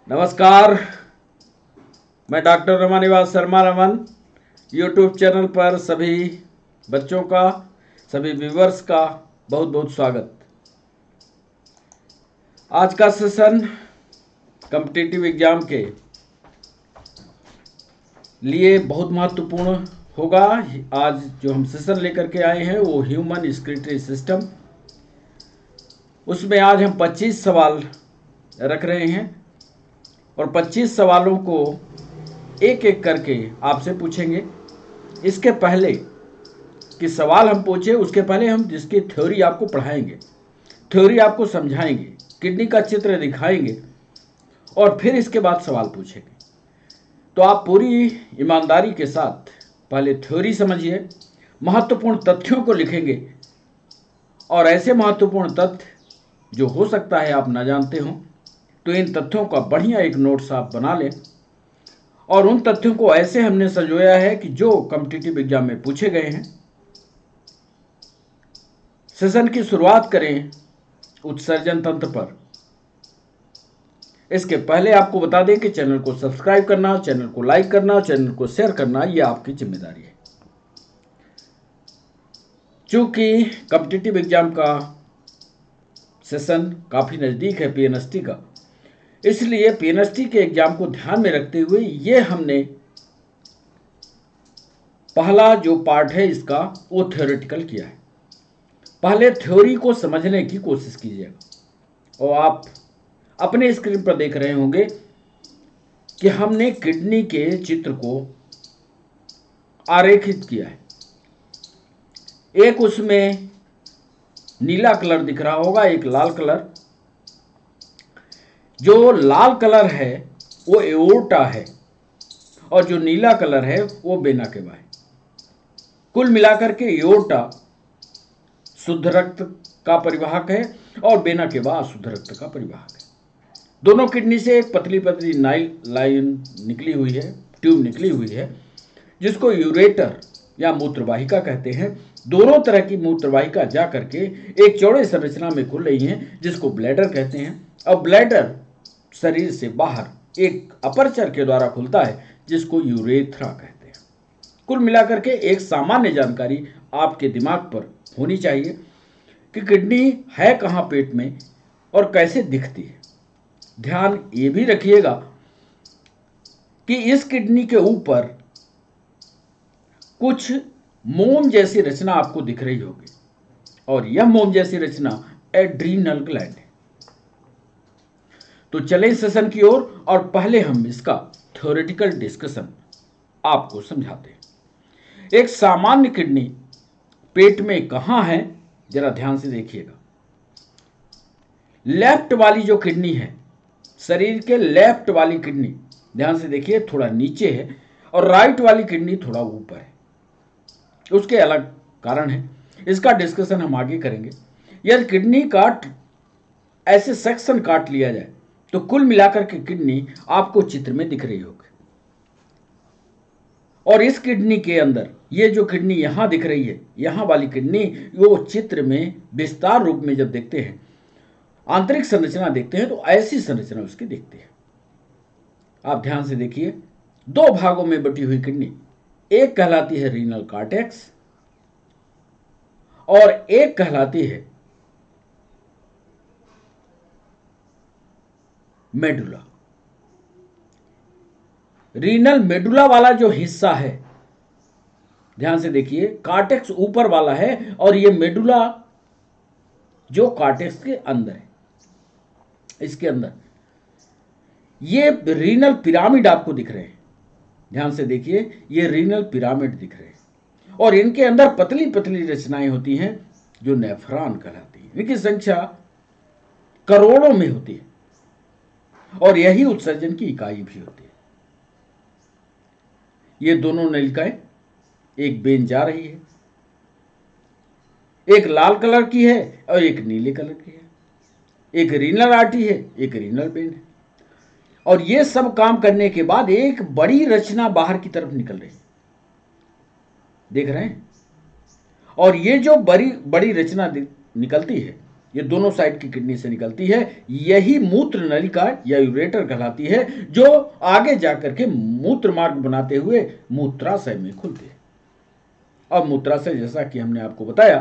नमस्कार। मैं doctor Ramanivas Sharma Raman YouTube channel पर सभी बच्चों का, सभी व्यूवर्स का बहुत बहुत स्वागत। आज का सेशन कॉम्पिटिटिव एग्जाम के लिए बहुत महत्वपूर्ण होगा। आज जो हम सेशन लेकर के आए हैं वो ह्यूमन स्क्रूटनी सिस्टम, उसमें आज हम 25 सवाल रख रहे हैं और 25 सवालों को एक एक करके आपसे पूछेंगे। इसके पहले कि सवाल हम पूछे उसके पहले हम जिसकी थ्योरी आपको पढ़ाएंगे, थ्योरी आपको समझाएंगे, किडनी का चित्र दिखाएंगे और फिर इसके बाद सवाल पूछेंगे। तो आप पूरी ईमानदारी के साथ पहले थ्योरी समझिए, महत्वपूर्ण तथ्यों को लिखेंगे और ऐसे महत्वपूर्ण तथ्य जो हो सकता है आप ना जानते हो, तो इन तथ्यों का बढ़िया एक नोट्स आप बना लें और उन तथ्यों को ऐसे हमने संजोया है कि जो कॉम्पिटिटिव एग्जाम में पूछे गए हैं। सेशन की शुरुआत करें उत्सर्जन तंत्र पर। इसके पहले आपको बता दें कि चैनल को सब्सक्राइब करना, चैनल को लाइक करना, चैनल को शेयर करना ये आपकी जिम्मेदारी है। चूंकि कॉम्पिटिटिव एग्जाम का सेशन काफी नजदीक है पीएनएसटी का, इसलिए पीएनएसटी के एग्जाम को ध्यान में रखते हुए ये हमने पहला जो पार्ट है इसका वो थ्योरेटिकल किया है। पहले थ्योरी को समझने की कोशिश कीजिएगा और आप अपने स्क्रीन पर देख रहे होंगे कि हमने किडनी के चित्र को आरेखित किया है। एक उसमें नीला कलर दिख रहा होगा, एक लाल कलर। जो लाल कलर है वो एओर्टा है और जो नीला कलर है वो वेना केवा है। कुल मिलाकर के एओर्टा शुद्ध रक्त का परिवाहक है और वेना केवा अशुद्ध रक्त का परिवाहक है। दोनों किडनी से एक पतली पतली लाइन निकली हुई है, ट्यूब निकली हुई है, जिसको यूरेटर या मूत्रवाहिका कहते हैं। दोनों तरह की मूत्रवाहिका जा करके एक चौड़े संरचना में खुल रही हैं, जिसको ब्लैडर कहते हैं। और ब्लैडर शरीर से बाहर एक अपर्चर के द्वारा खुलता है, जिसको यूरेथ्रा कहते हैं। कुल मिलाकर के एक सामान्य जानकारी आपके दिमाग पर होनी चाहिए कि किडनी है कहाँ पेट में और कैसे दिखती है। ध्यान ये भी रखिएगा कि इस किडनी के ऊपर कुछ मोम जैसी रचना आपको दिख रही होगी और यह मोम जैसी रचना एड्रीनल ग्लैंड है। तो चले इस सेशन की ओर और पहले हम इसका थ्योरेटिकल डिस्कशन आपको समझाते हैं। एक सामान्य किडनी पेट में कहां है, जरा ध्यान से देखिएगा। लेफ्ट वाली जो किडनी है, शरीर के लेफ्ट वाली किडनी, ध्यान से देखिए, थोड़ा नीचे है और राइट वाली किडनी थोड़ा ऊपर है। उसके अलग कारण है, इसका डिस्कशन हम आगे करेंगे। यदि किडनी का ऐसे सेक्शन काट लिया जाए तो कुल मिलाकर के किडनी आपको चित्र में दिख रही होगी। और इस किडनी के अंदर ये जो किडनी यहां दिख रही है, यहां वाली किडनी, वो चित्र में विस्तार रूप में जब देखते हैं, आंतरिक संरचना देखते हैं, तो ऐसी संरचना उसकी दिखती है। आप ध्यान से देखिए, दो भागों में बटी हुई किडनी, एक कहलाती है रीनल कार्टेक्स और एक कहलाती है मेडुला। रीनल मेडुला वाला जो हिस्सा है, ध्यान से देखिए, कार्टेक्स ऊपर वाला है और ये मेडुला जो कार्टेक्स के अंदर है, इसके अंदर ये रीनल पिरामिड आपको दिख रहे हैं। ध्यान से देखिए, ये रीनल पिरामिड दिख रहे हैं और इनके अंदर पतली पतली रचनाएं होती हैं जो नेफ्रॉन कहलाती हैं। इनकी संख्या करोड़ों में होती है और यही उत्सर्जन की इकाई भी होती है। ये दोनों नलिकाएं, एक वेन जा रही है, एक लाल कलर की है और एक नीले कलर की है। एक रीनल आर्टरी है, एक रीनल वेन है। और ये सब काम करने के बाद एक बड़ी रचना बाहर की तरफ निकल रही है, देख रहे हैं। और ये जो बड़ी बड़ी रचना निकलती है, ये दोनों साइड की किडनी से निकलती है। यही मूत्र नलिका या यूरेटर कहलाती है, जो आगे जाकर के मूत्र मार्ग बनाते हुए मूत्राशय में खुलती है। और मूत्राशय, जैसा कि हमने आपको बताया,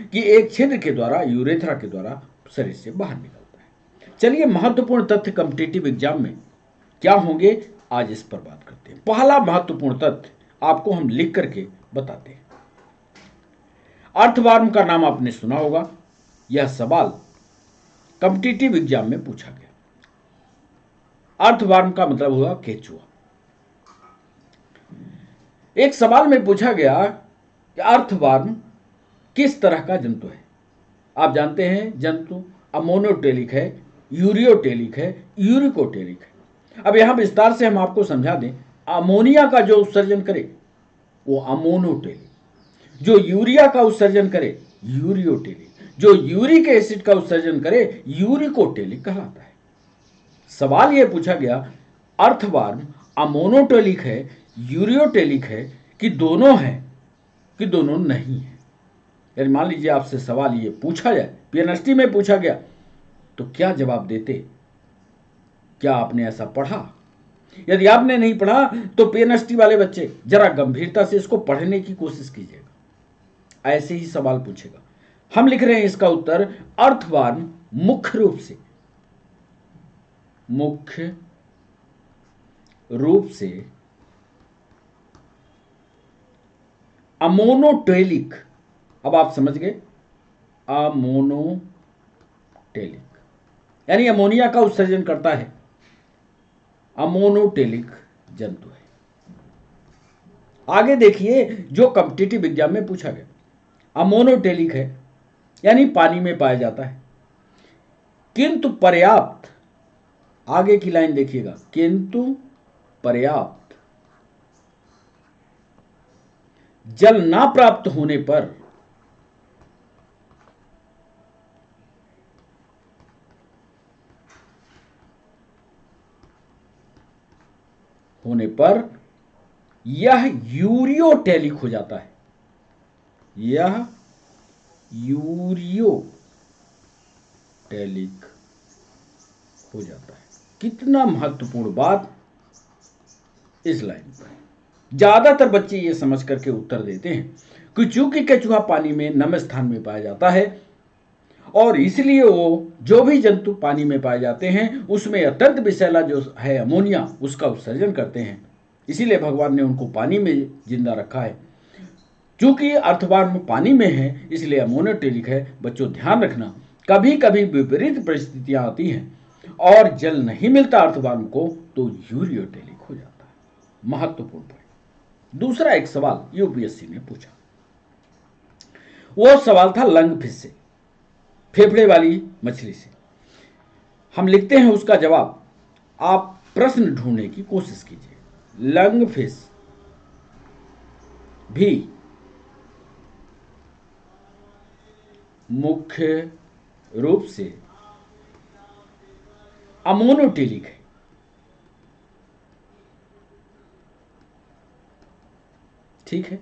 कि एक छिद्र के द्वारा, यूरेथ्रा के द्वारा शरीर से बाहर निकलता है। चलिए, महत्वपूर्ण तथ्य कॉम्पिटिटिव एग्जाम में क्या होंगे, आज इस पर बात करते हैं। पहला महत्वपूर्ण तथ्य आपको हम लिख करके बताते हैं। अर्थवर्म का नाम आपने सुना होगा। यह सवाल कॉम्पिटिटिव एग्जाम में पूछा गया। अर्थवर्म का मतलब हुआ केचुआ। एक सवाल में पूछा गया कि अर्थवर्म किस तरह का जंतु है। आप जानते हैं जंतु अमोनोटेलिक है, यूरियोटेलिक है, यूरिकोटेलिक है। अब यहां विस्तार से हम आपको समझा दें, अमोनिया का जो उत्सर्जन करे वो अमोनोटेलिक, जो यूरिया का उत्सर्जन करे यूरियोटेलिक, जो यूरिक एसिड का उत्सर्जन करे यूरिकोटेलिक कहलाता है। सवाल यह पूछा गया, अर्थवर्म अमोनोटेलिक है, यूरियोटेलिक है कि दोनों है कि दोनों नहीं है। यदि मान लीजिए आपसे सवाल ये पूछा जाए, पीएनएसटी में पूछा गया, तो क्या जवाब देते? क्या आपने ऐसा पढ़ा? यदि आपने नहीं पढ़ा तो पीएनएसटी वाले बच्चे जरा गंभीरता से इसको पढ़ने की कोशिश कीजिएगा। ऐसे ही सवाल पूछेगा। हम लिख रहे हैं इसका उत्तर, अर्थवर्म मुख्य रूप से अमोनोटेलिक। अब आप समझ गए, अमोनोटेलिक यानी अमोनिया का उत्सर्जन करता है, अमोनोटेलिक जंतु है। आगे देखिए, जो कॉम्पिटिटिव एग्जाम में पूछा गया, अमोनोटेलिक है यानी पानी में पाया जाता है, किंतु पर्याप्त, आगे की लाइन देखिएगा, किंतु पर्याप्त जल ना प्राप्त होने पर यह यूरियोटेलिक हो जाता है। यह यूरियोटेलिक हो जाता है। कितना महत्वपूर्ण बात इस लाइन पर। ज्यादातर बच्चे ये समझ करके उत्तर देते हैं कि चूंकि केचुआ पानी में नम स्थान में पाया जाता है और इसलिए वो जो भी जंतु पानी में पाए जाते हैं उसमें अत्यंत विषैला जो है अमोनिया, उसका उत्सर्जन करते हैं, इसीलिए भगवान ने उनको पानी में जिंदा रखा है। चूंकि अर्थवर्म पानी में है इसलिए अमोनोटेलिक है। बच्चों ध्यान रखना, कभी कभी विपरीत परिस्थितियां आती हैं और जल नहीं मिलता अर्थवर्म को तो यूरियोटेलिक हो जाता है। महत्वपूर्ण पॉइंट। दूसरा एक सवाल यूपीएससी ने पूछा, वो सवाल था लंगफिश से, फेफड़े वाली मछली से। हम लिखते हैं उसका जवाब, आप प्रश्न ढूंढने की कोशिश कीजिए। लंगफिश भी मुख्य रूप से अमोनोटेलिक है। ठीक है,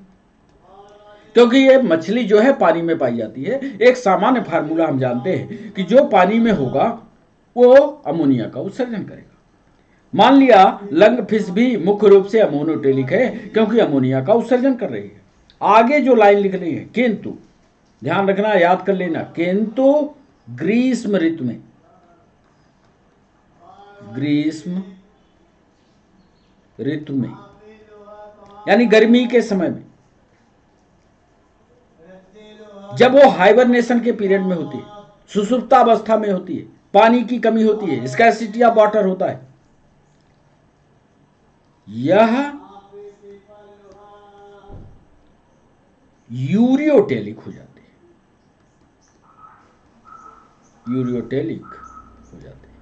क्योंकि ये मछली जो है पानी में पाई जाती है। एक सामान्य फार्मूला हम जानते हैं कि जो पानी में होगा वो अमोनिया का उत्सर्जन करेगा। मान लिया लंगफिश भी मुख्य रूप से अमोनोटेलिक है क्योंकि अमोनिया का उत्सर्जन कर रही है। आगे जो लाइन लिख रही है, किंतु ध्यान रखना, याद कर लेना, किंतु ग्रीष्म ऋतु में, ग्रीष्म ऋतु में यानी गर्मी के समय में, जब वो हाइबरनेशन के पीरियड में होती है, सुसुप्तावस्था में होती है, पानी की कमी होती है, स्कैर्सिटी ऑफ वाटर होता है, यह यूरियोटेलिक हो जाते हैं। यूरियोटेलिक हो जाते हैं,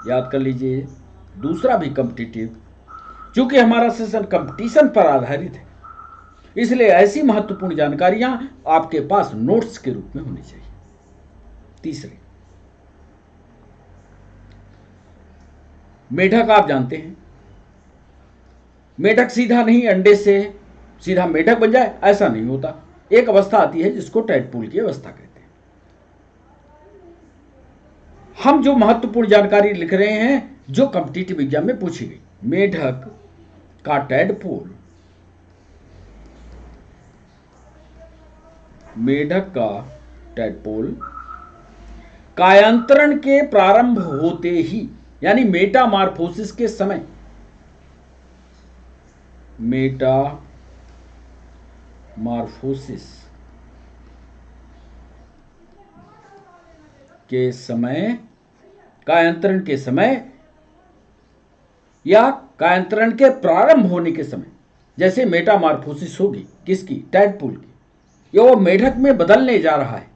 याद कर लीजिए। दूसरा भी कॉम्पिटिटिव, चूंकि हमारा सेशन कंपटीशन पर आधारित है इसलिए ऐसी महत्वपूर्ण जानकारियां आपके पास नोट्स के रूप में होनी चाहिए। तीसरे, मेढक आप जानते हैं, मेढक सीधा नहीं अंडे से सीधा मेढक बन जाए ऐसा नहीं होता। एक अवस्था आती है जिसको टैडपूल की अवस्था कहते हैं। हम जो महत्वपूर्ण जानकारी लिख रहे हैं जो कॉम्पिटिटिव एग्जाम में पूछी गई। मेढक का टैडपोल, मेढक का टैडपोल कायांतरण के प्रारंभ होते ही, यानी मेटामार्फोसिस के समय, मेटामार्फोसिस के समय, कायांतरण के समय या कायांतरण के प्रारंभ होने के समय, जैसे मेटामार्फोसिस होगी किसकी, टैडपोल की, या वो मेढक में बदलने जा रहा है।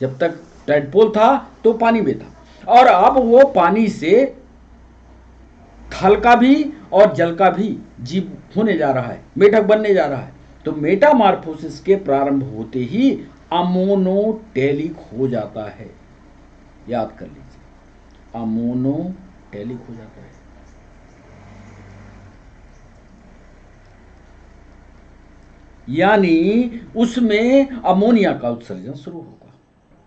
जब तक टैडपोल था तो पानी में था, और अब वो पानी से थल का भी और जल का भी जीव होने जा रहा है, मेढक बनने जा रहा है। तो मेटामार्फोसिस के प्रारंभ होते ही अमोनोटेलिक हो जाता है, याद कर लीजिए, अमोनोटेलिक हो जाता है। यानी उसमें अमोनिया का उत्सर्जन शुरू होगा।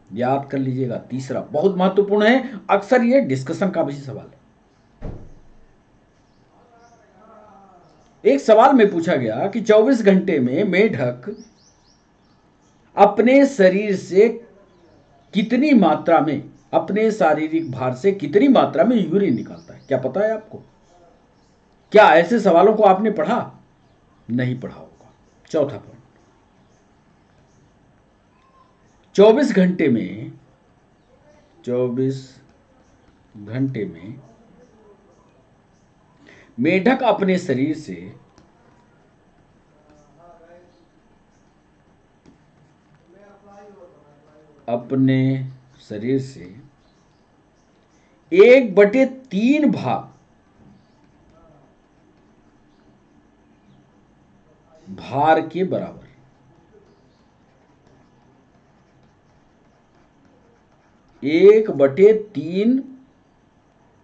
याद कर लीजिएगा। तीसरा बहुत महत्वपूर्ण है, अक्सर ये डिस्कशन का भी सवाल है। एक सवाल में पूछा गया कि 24 घंटे में मेढक अपने शरीर से कितनी मात्रा में, अपने शारीरिक भार से कितनी मात्रा में यूरिन निकालता है। क्या पता है आपको? क्या ऐसे सवालों को आपने पढ़ा? नहीं पढ़ा होगा। चौथा पॉइंट, 24 घंटे में, 24 घंटे में मेढक अपने शरीर से अपने शरीर से 1/3 भाग भार के बराबर, 1/3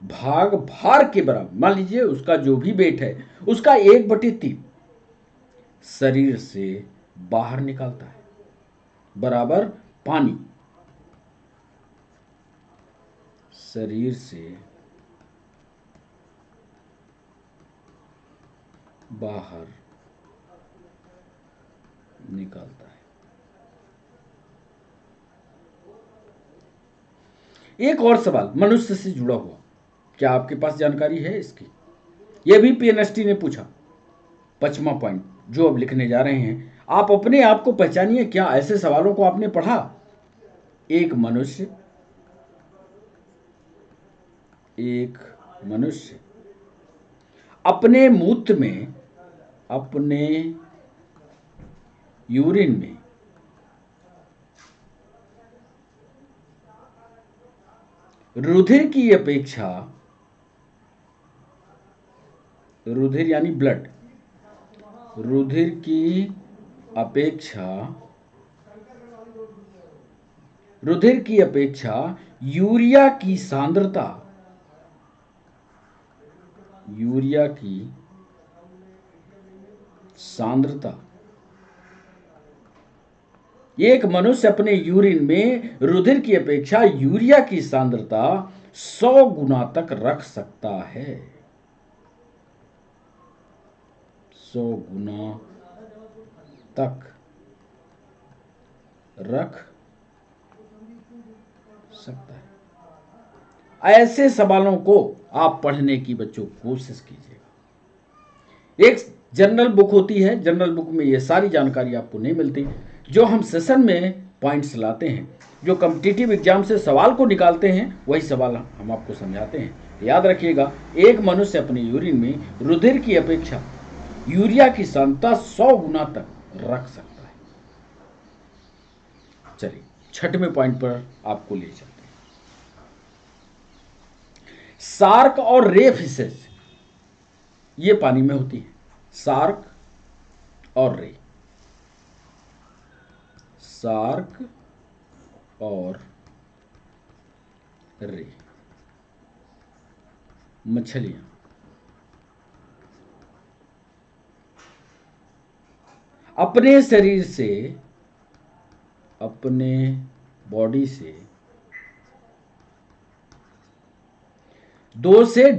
भाग भार के बराबर, मान लीजिए उसका जो भी वेट है उसका 1/3 शरीर से बाहर निकालता है, बराबर पानी शरीर से बाहर निकालता है। एक और सवाल मनुष्य से जुड़ा हुआ, क्या आपके पास जानकारी है इसकी? यह भी पीएनएसटी ने पूछा। 5वां पॉइंट जो अब लिखने जा रहे हैं, आप अपने आप को पहचानिए, क्या ऐसे सवालों को आपने पढ़ा? एक मनुष्य अपने मूत्र में, अपने यूरिन में रुधिर की अपेक्षा, रुधिर यानी ब्लड, रुधिर की अपेक्षा, रुधिर की अपेक्षा यूरिया की सांद्रता, यूरिया की सांद्रता, एक मनुष्य अपने यूरिन में रुधिर की अपेक्षा यूरिया की सांद्रता 100 गुना तक रख सकता है, 100 गुना तक रख सकता है। ऐसे सवालों को आप पढ़ने की बच्चों कोशिश कीजिएगा। एक जनरल बुक होती है, जनरल बुक में ये सारी जानकारी आपको नहीं मिलती। जो हम सेशन में पॉइंट्स लाते हैं, जो कॉम्पिटिटिव एग्जाम से सवाल को निकालते हैं, वही सवाल हम आपको समझाते हैं। याद रखिएगा, एक मनुष्य अपने यूरिन में रुधिर की अपेक्षा यूरिया की सांद्रता 100 गुना तक रख सकता है। चलिए 6वें पॉइंट पर आपको ले चलते हैं। शार्क और रे फिशेस ये पानी में होती है, शार्क और रे, शार्क और रे मछलियां अपने शरीर से, अपने बॉडी से दो से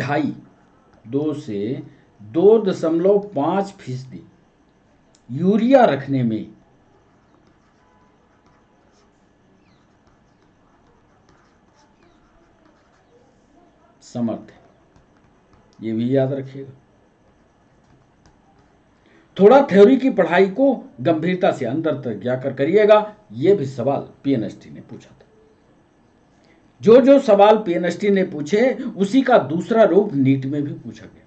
2.5% यूरिया रखने में समर्थ है। ये भी याद रखिएगा। थोड़ा थ्योरी की पढ़ाई को गंभीरता से अंदर तक जाकर करिएगा। यह भी सवाल पीएनएसटी ने पूछा था। जो जो सवाल पीएनएसटी ने पूछे उसी का दूसरा रूप नीट में भी पूछा गया।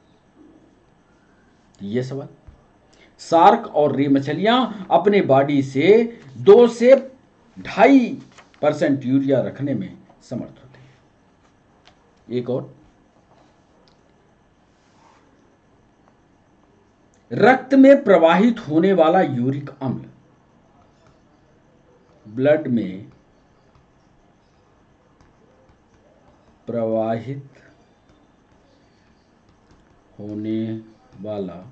ये सवाल, शार्क और रे मछलियां अपने बॉडी से 2 से 2.5% यूरिया रखने में समर्थ होते हैं। एक और, रक्त में प्रवाहित होने वाला यूरिक अम्ल, ब्लड में प्रवाहित होने वाला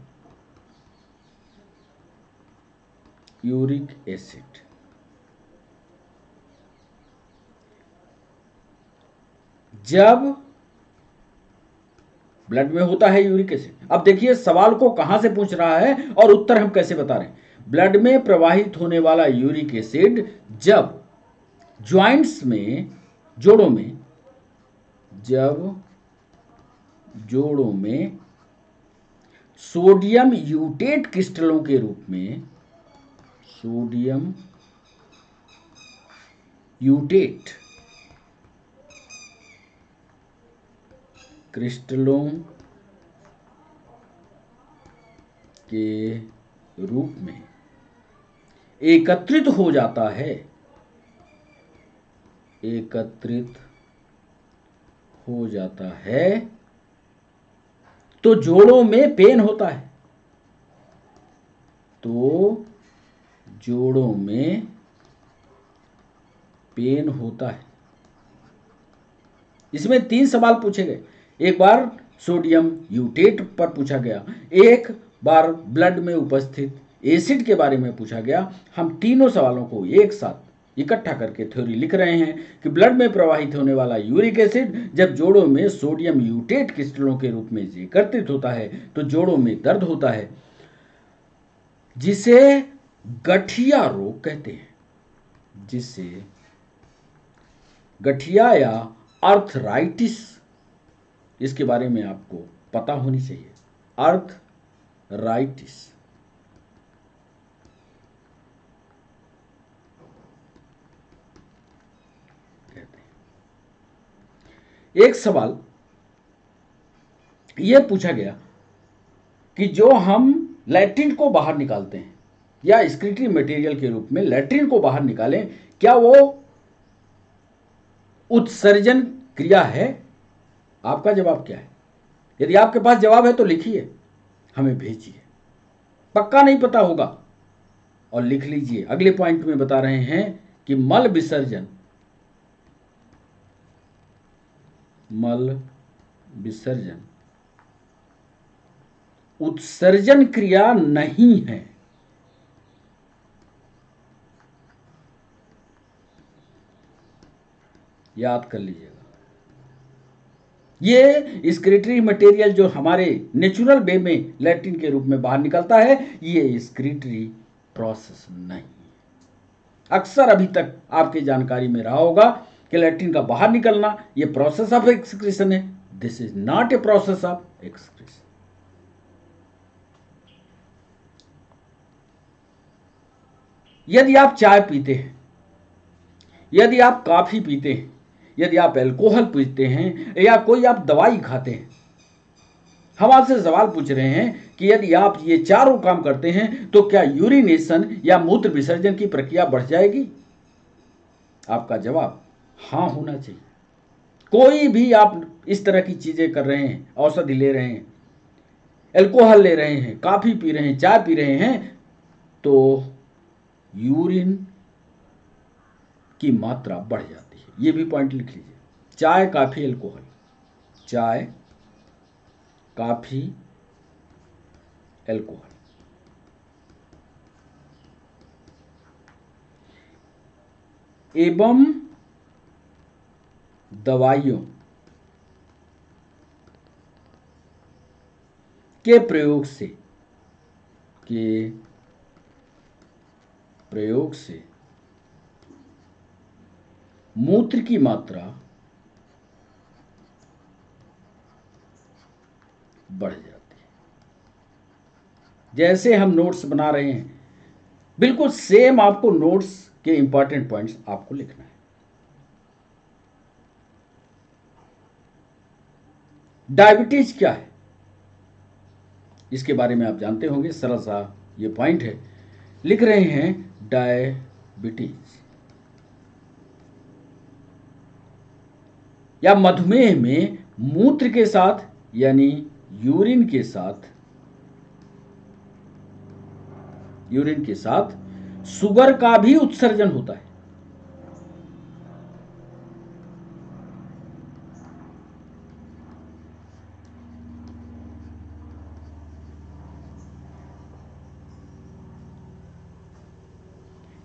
यूरिक एसिड जब ब्लड में होता है यूरिक एसिड। अब देखिए सवाल को कहां से पूछ रहा है और उत्तर हम कैसे बता रहे हैं। ब्लड में प्रवाहित होने वाला यूरिक एसिड जब जॉइंट्स में, जोड़ों में सोडियम यूटेट क्रिस्टलों के रूप में, सोडियम यूटेट क्रिस्टलों के रूप में एकत्रित हो जाता है, तो जोड़ों में पेन होता है, इसमें 3 सवाल पूछे गए। एक बार सोडियम यूटेट पर पूछा गया, एक बार ब्लड में उपस्थित एसिड के बारे में पूछा गया। हम तीनों सवालों को एक साथ इकट्ठा करके थ्योरी लिख रहे हैं कि ब्लड में प्रवाहित होने वाला यूरिक एसिड जब जोड़ों में सोडियम यूटेट क्रिस्टलों के रूप में एकत्रित होता है तो जोड़ों में दर्द होता है, जिसे गठिया रोग कहते हैं, जिसे गठिया या आर्थराइटिस, इसके बारे में आपको पता होनी चाहिए। आर्थराइटिस कहते हैं। एक सवाल यह पूछा गया कि जो हम लैट्रिन को बाहर निकालते हैं या एक्सक्रीटरी मटेरियल के रूप में लैट्रिन को बाहर निकालें, क्या वो उत्सर्जन क्रिया है? आपका जवाब क्या है? यदि आपके पास जवाब है तो लिखिए, हमें भेजिए। पक्का नहीं पता होगा और लिख लीजिए। अगले पॉइंट में बता रहे हैं कि मल विसर्जन उत्सर्जन क्रिया नहीं है। याद कर लीजिएगा, ये एक्सक्रीटरी मटेरियल जो हमारे नेचुरल वे में लैट्रिन के रूप में बाहर निकलता है, ये एक्सक्रीटरी प्रोसेस नहीं। अक्सर अभी तक आपकी जानकारी में रहा होगा कि लैट्रिन का बाहर निकलना ये प्रोसेस ऑफ एक्सक्रीशन है। This is not a process of excretion. यदि आप चाय पीते हैं, यदि आप कॉफी पीते हैं, यदि आप अल्कोहल पीते हैं या कोई आप दवाई खाते हैं, हम आपसे सवाल पूछ रहे हैं कि यदि आप ये चारों काम करते हैं तो क्या यूरिनेशन या मूत्र विसर्जन की प्रक्रिया बढ़ जाएगी? आपका जवाब हाँ होना चाहिए। कोई भी आप इस तरह की चीजें कर रहे हैं, औषधि ले रहे हैं, अल्कोहल ले रहे हैं, कॉफी पी रहे हैं, चाय पी रहे हैं, तो यूरिन की मात्रा बढ़ जाती है। ये भी पॉइंट लिख लीजिए। चाय, कॉफी, अल्कोहल, चाय, कॉफी, अल्कोहल, एवं दवाइयों के प्रयोग से मूत्र की मात्रा बढ़ जाती है। जैसे हम नोट्स बना रहे हैं, बिल्कुल सेम आपको नोट्स के इंपॉर्टेंट पॉइंट्स आपको लिखना है। डायबिटीज क्या है, इसके बारे में आप जानते होंगे। सरल सा ये पॉइंट है, लिख रहे हैं डायबिटीज या मधुमेह में मूत्र के साथ यानी यूरिन के साथ शुगर का भी उत्सर्जन होता है।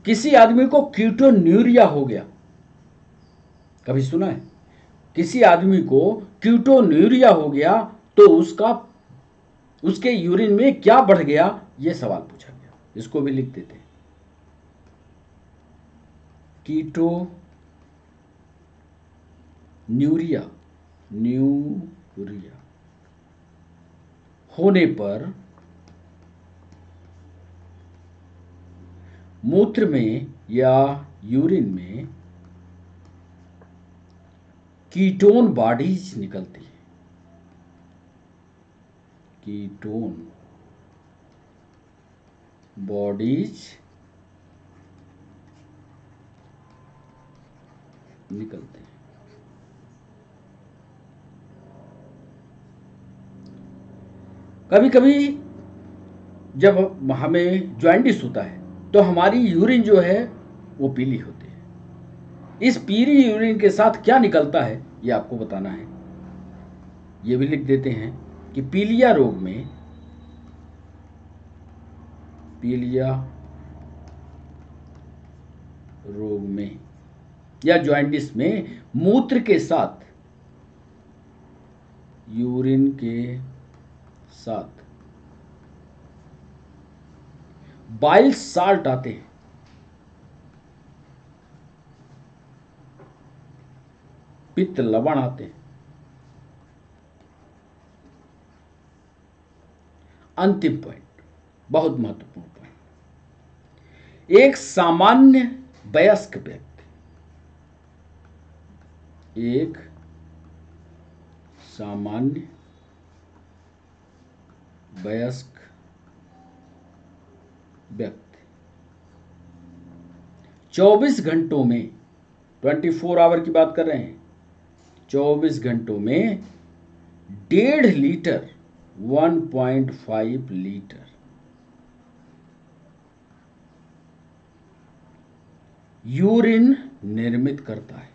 किसी आदमी को कीटोन्यूरिया हो गया, कभी सुना है? किसी आदमी को कीटोन्यूरिया हो गया तो उसके यूरिन में क्या बढ़ गया, यह सवाल पूछा गया। इसको भी लिख देते हैं, कीटोन्यूरिया होने पर मूत्र में या यूरिन में कीटोन बॉडीज निकलती है। कीटोन बॉडीज निकलते हैं। कभी कभी जब हमें जॉइंटिस होता है तो हमारी यूरिन जो है वो पीली होती है। इस पीली यूरिन के साथ क्या निकलता है ये आपको बताना है। ये भी लिख देते हैं कि पीलिया रोग में या जॉइंटिस में मूत्र के साथ यूरिन के साथ बाइल साल्ट आते हैं। पित्त लवण आते हैं। अंतिम पॉइंट, बहुत महत्वपूर्ण पॉइंट, एक सामान्य वयस्क व्यक्ति 24 घंटों में, 24 आवर की बात कर रहे हैं, 24 घंटों में 1.5 लीटर 1.5 लीटर यूरिन निर्मित करता है।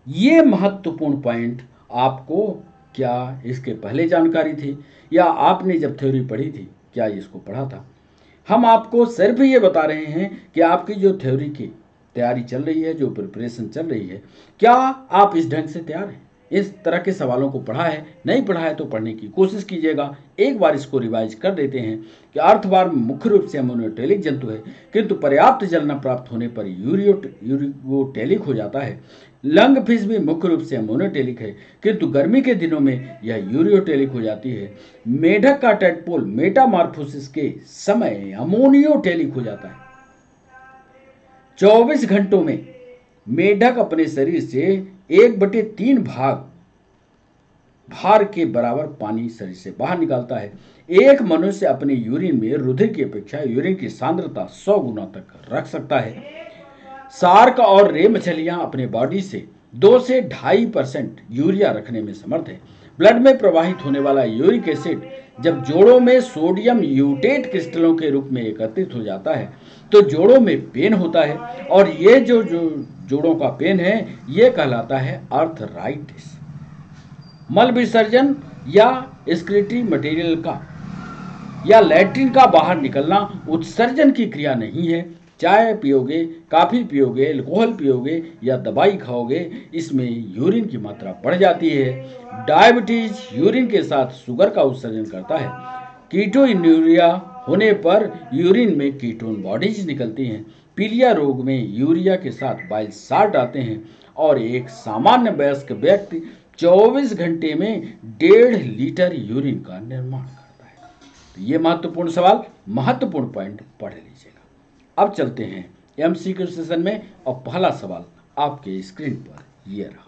ये महत्वपूर्ण पॉइंट आपको क्या इसके पहले जानकारी थी या आपने जब थ्योरी पढ़ी थी क्या इसको पढ़ा था? हम आपको सिर्फ ये बता रहे हैं कि आपकी जो थ्योरी की तैयारी चल रही है, जो प्रिपरेशन चल रही है, क्या आप इस ढंग से तैयार हैं? इस तरह के सवालों को पढ़ा है, नहीं पढ़ा है तो पढ़ने की कोशिश कीजिएगा। एक बार इसको रिवाइज कर देते हैं कि अर्थवार मुख्य रूप से अमोनियोटेलिक जंतु है, किंतु पर्याप्त जल न प्राप्त होने पर यूरियोटेलिक हो जाता है। लंग फिश भी मुख्य रूप से अमोनियोटेलिक है, किंतु गर्मी के दिनों में यह यूरियोटेलिक हो जाती है। मेढक का टेडपोल मेटामॉर्फोसिस के समय अमोनियोटेलिक हो जाता है। 24 घंटों में मेढक अपने शरीर से 1/3 भार के बराबर पानी शरीर से बाहर निकालता है। एक मनुष्य अपने यूरिन में रुधिर की अपेक्षा यूरिन की सांद्रता 100 गुना तक रख सकता है। शार्क और रे मछलियां अपने बॉडी से 2 से 2.5% यूरिया रखने में समर्थ है। ब्लड में प्रवाहित होने वाला यूरिक एसिड जब जोड़ों में सोडियम यूटेट क्रिस्टलों के रूप में एकत्रित हो जाता है तो जोड़ों में पेन होता है, और ये जो जोड़ों का पेन है ये कहलाता है आर्थराइटिस। मल विसर्जन या एक्सक्रीटरी मटेरियल का या लैट्रिन का बाहर निकलना उत्सर्जन की क्रिया नहीं है, चाय पियोगे, काफ़ी पियोगे, अल्कोहल पियोगे या दवाई खाओगे, इसमें यूरिन की मात्रा बढ़ जाती है। डायबिटीज यूरिन के साथ शुगर का उत्सर्जन करता है। कीटोइन्यूरिया होने पर यूरिन में कीटोन बॉडीज निकलती हैं। पीलिया रोग में यूरिया के साथ बाइल साल्ट आते हैं और एक सामान्य वयस्क व्यक्ति 24 घंटे में 1.5 लीटर यूरिन का निर्माण करता है। तो ये महत्वपूर्ण सवाल, महत्वपूर्ण पॉइंट पढ़ लीजिएगा। अब चलते हैं एमसीक्यू सेशन में और पहला सवाल आपके स्क्रीन पर ये रहा।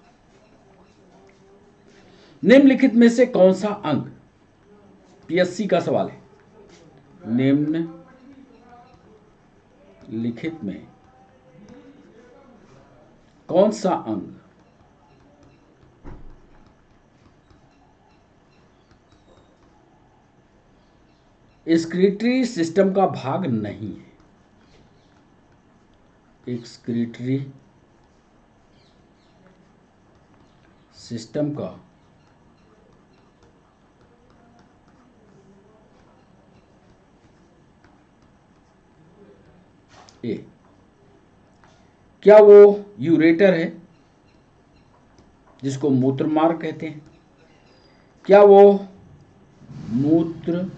निम्नलिखित में से कौन सा अंग, पीएससी का सवाल है, निम्न लिखित में कौन सा अंग एक्सक्रीटरी सिस्टम का भाग नहीं है? एक्सक्रीटरी सिस्टम का ए, क्या वो यूरेटर है जिसको मूत्र मार्ग कहते हैं? क्या वो मूत्र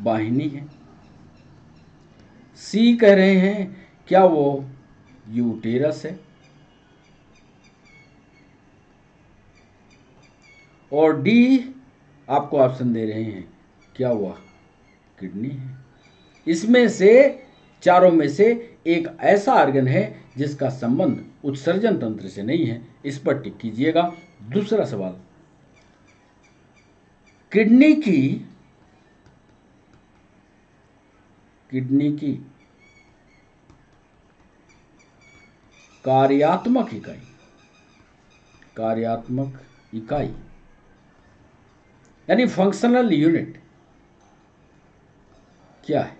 वाहिनी है? सी कह रहे हैं क्या वो यूटेरस है? और डी आपको ऑप्शन दे रहे हैं क्या वह किडनी है? इसमें से चारों में से एक ऐसा ऑर्गन है जिसका संबंध उत्सर्जन तंत्र से नहीं है। इस पर टिक कीजिएगा। दूसरा सवाल, किडनी की कार्यात्मक इकाई यानी फंक्शनल यूनिट क्या है?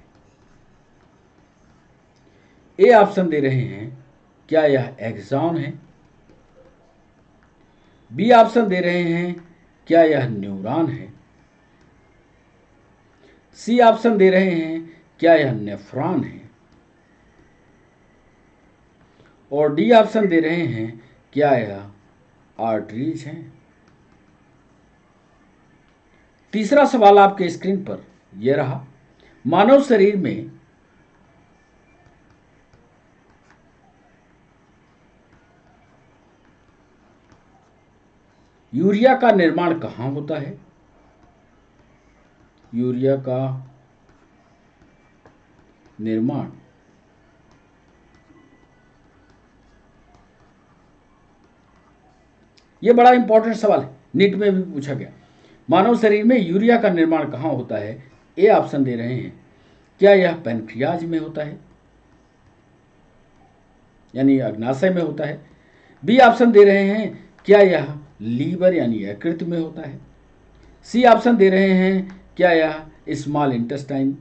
ए ऑप्शन दे रहे हैं क्या यह एक्सॉन है? बी ऑप्शन दे रहे हैं क्या यह न्यूरॉन है? सी ऑप्शन दे रहे हैं क्या यह नेफ्रॉन है? और डी ऑप्शन दे रहे हैं क्या यह आर्टरीज हैं? तीसरा सवाल आपके स्क्रीन पर यह रहा। मानव शरीर में यूरिया का निर्माण कहाँ होता है? यूरिया का निर्माण यह बड़ा इंपॉर्टेंट सवाल है, नीट में भी पूछा गया। मानव शरीर में यूरिया का निर्माण कहाँ होता है? ए ऑप्शन दे रहे हैं क्या यह पैनक्रियाज में होता है यानी अग्नाशय में होता है? बी ऑप्शन दे रहे हैं क्या यह लीवर यानी यकृत में होता है? सी ऑप्शन दे रहे हैं क्या यह स्मॉल इंटेस्टाइन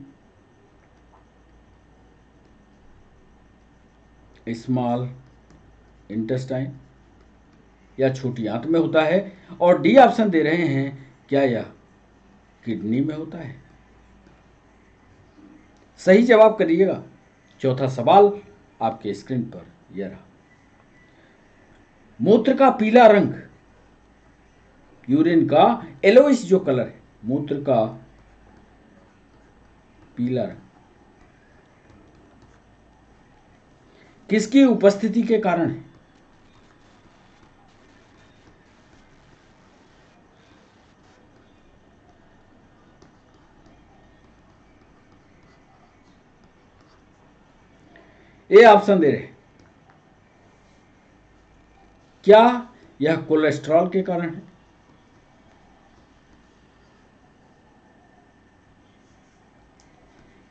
या छोटी आंत में होता है? और डी ऑप्शन दे रहे हैं क्या यह किडनी में होता है? सही जवाब करिएगा। चौथा सवाल आपके स्क्रीन पर यह रहा। मूत्र का पीला रंग, यूरिन का येलोइश जो कलर है, मूत्र का पीला रंग किसकी उपस्थिति के कारण है? ए ऑप्शन दे रहे क्या यह कोलेस्ट्रॉल के कारण है?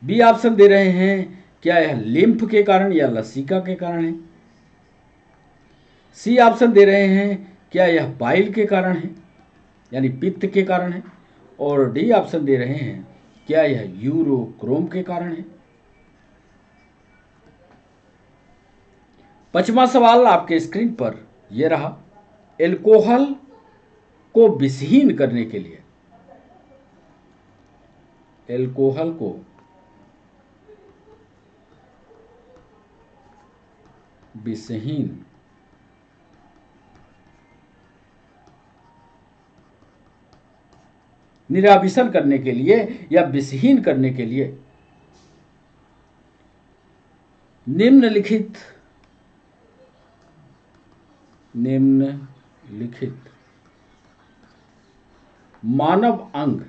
बी ऑप्शन दे रहे हैं क्या यह लिम्फ के कारण या लसिका के कारण है? सी ऑप्शन दे रहे हैं क्या यह बाइल के कारण है यानी पित्त के कारण है? और डी ऑप्शन दे रहे हैं क्या यह यूरोक्रोम के कारण है? पांचवा सवाल आपके स्क्रीन पर यह रहा। अल्कोहल को विषहीन करने के लिए एल्कोहल को विषहीन निराविशन करने के लिए या विषहीन करने के लिए निम्नलिखित मानव अंग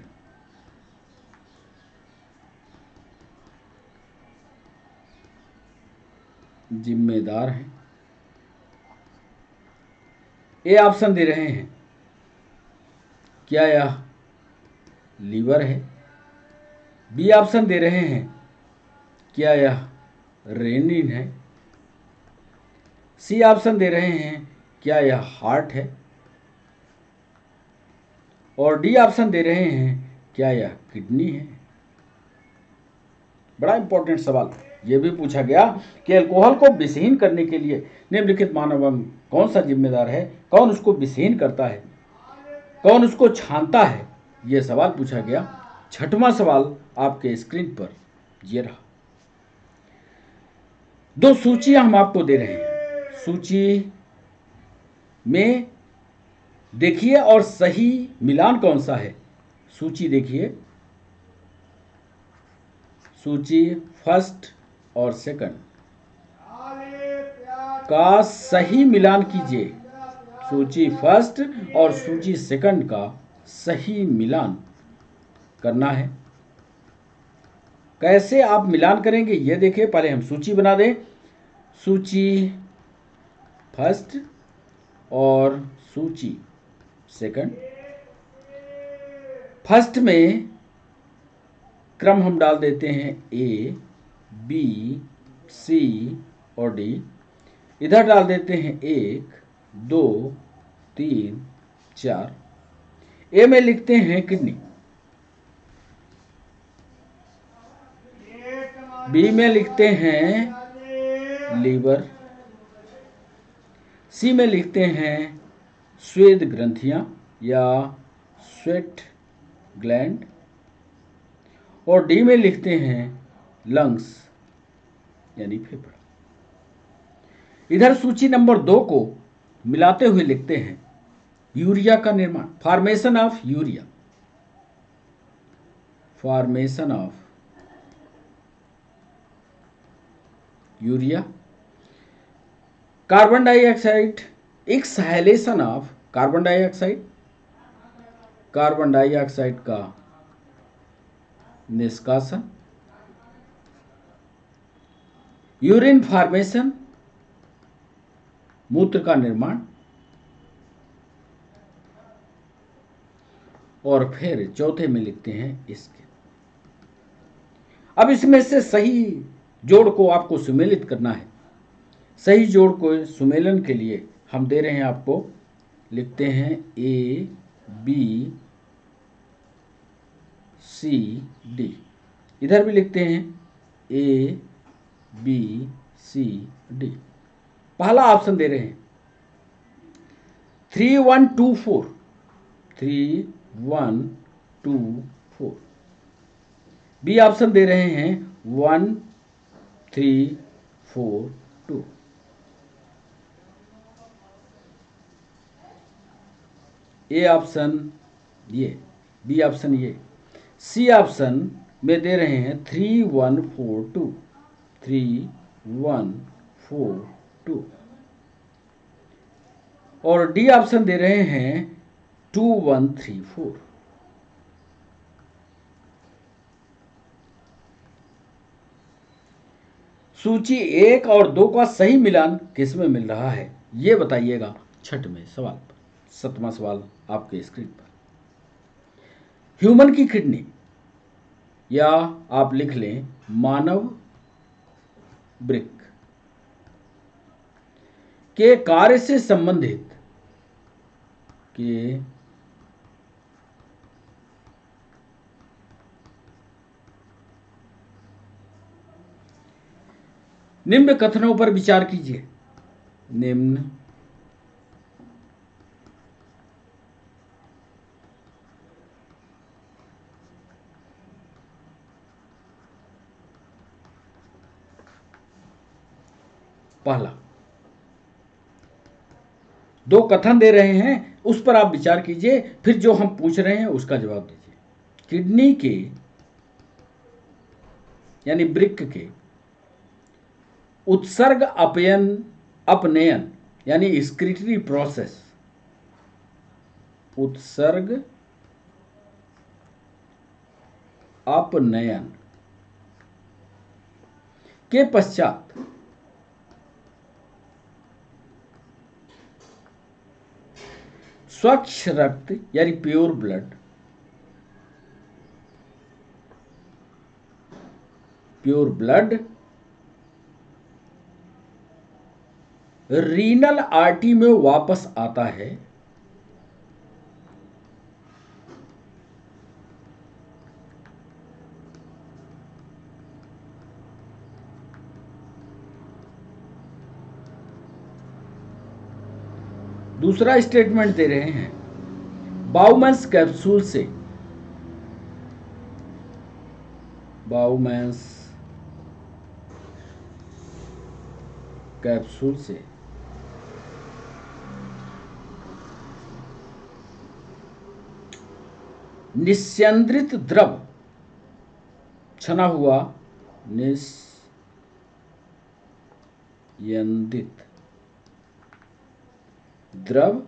जिम्मेदार हैं। ए ऑप्शन दे रहे हैं, क्या यह लीवर है? बी ऑप्शन दे रहे हैं, क्या यह रेनिन है? सी ऑप्शन दे रहे हैं, क्या यह हार्ट है? और डी ऑप्शन दे रहे हैं, क्या यह किडनी है? बड़ा इंपॉर्टेंट सवाल यह भी पूछा गया कि अल्कोहल को विषहीन करने के लिए निम्नलिखित मानव अंग कौन सा जिम्मेदार है, कौन उसको विषहीन करता है, कौन उसको छानता है, यह सवाल पूछा गया। छठवां सवाल आपके स्क्रीन पर ये रहा। दो सूचियां हम आपको दे रहे हैं, सूची में देखिए और सही मिलान कौन सा है। सूची देखिए, सूची फर्स्ट और सेकंड का सही मिलान कीजिए। सूची फर्स्ट और सूची सेकंड का सही मिलान करना है। कैसे आप मिलान करेंगे ये देखिए। पहले हम सूची बना दें। सूची फर्स्ट और सूची सेकंड। फर्स्ट में क्रम हम डाल देते हैं ए, बी, सी और डी। इधर डाल देते हैं 1, 2, 3, 4। ए में लिखते हैं किडनी, बी में लिखते हैं लीवर, सी में लिखते हैं स्वेद ग्रंथियां या स्वेट ग्लैंड, और डी में लिखते हैं लंग्स यानी फेफड़ा। इधर सूची नंबर 2 को मिलाते हुए लिखते हैं यूरिया का निर्माण, formation of urea, formation of urea. Carbon dioxide, exhalation of carbon dioxide, carbon dioxide का निष्कासन। यूरिन फॉर्मेशन, मूत्र का निर्माण। और फिर चौथे में लिखते हैं इसके। अब इसमें से सही जोड़ को आपको सुमेलित करना है। सही जोड़ को सुमेलन के लिए हम दे रहे हैं आपको, लिखते हैं ए, बी, सी, डी। इधर भी लिखते हैं ए, बी, सी, डी। पहला ऑप्शन दे रहे हैं 3, 1, 2, 4, 3, 1, 2, 4। बी ऑप्शन दे रहे हैं 1, 3, 4, 2। ए ऑप्शन ये, बी ऑप्शन ये। सी ऑप्शन में दे रहे हैं 3, 1, 4, 2, 3, 1, 4, 2। और डी ऑप्शन दे रहे हैं 2, 1, 3, 4। सूची 1 और 2 का सही मिलान किस में मिल रहा है ये बताइएगा छठवें सवाल पर। सातवां सवाल आपके स्क्रीन पर। ह्यूमन की किडनी या आप लिख लें मानव वृक्क के कार्य से संबंधित के निम्न कथनों पर विचार कीजिए। निम्न पहला, दो कथन दे रहे हैं, उस पर आप विचार कीजिए, फिर जो हम पूछ रहे हैं उसका जवाब दीजिए। किडनी के यानी वृक्क के उत्सर्ग अपनयन यानी स्क्रिटरी प्रोसेस, उत्सर्ग अपनयन के पश्चात स्वच्छ रक्त यानी प्योर ब्लड रीनल आर्टरी में वापस आता है दूसरा स्टेटमेंट दे रहे हैं, बाउमैन्स कैप्सूल से, बाउमैन्स कैप्सूल से निस्यंद्रित द्रव, छना हुआ निस्यंदित द्रव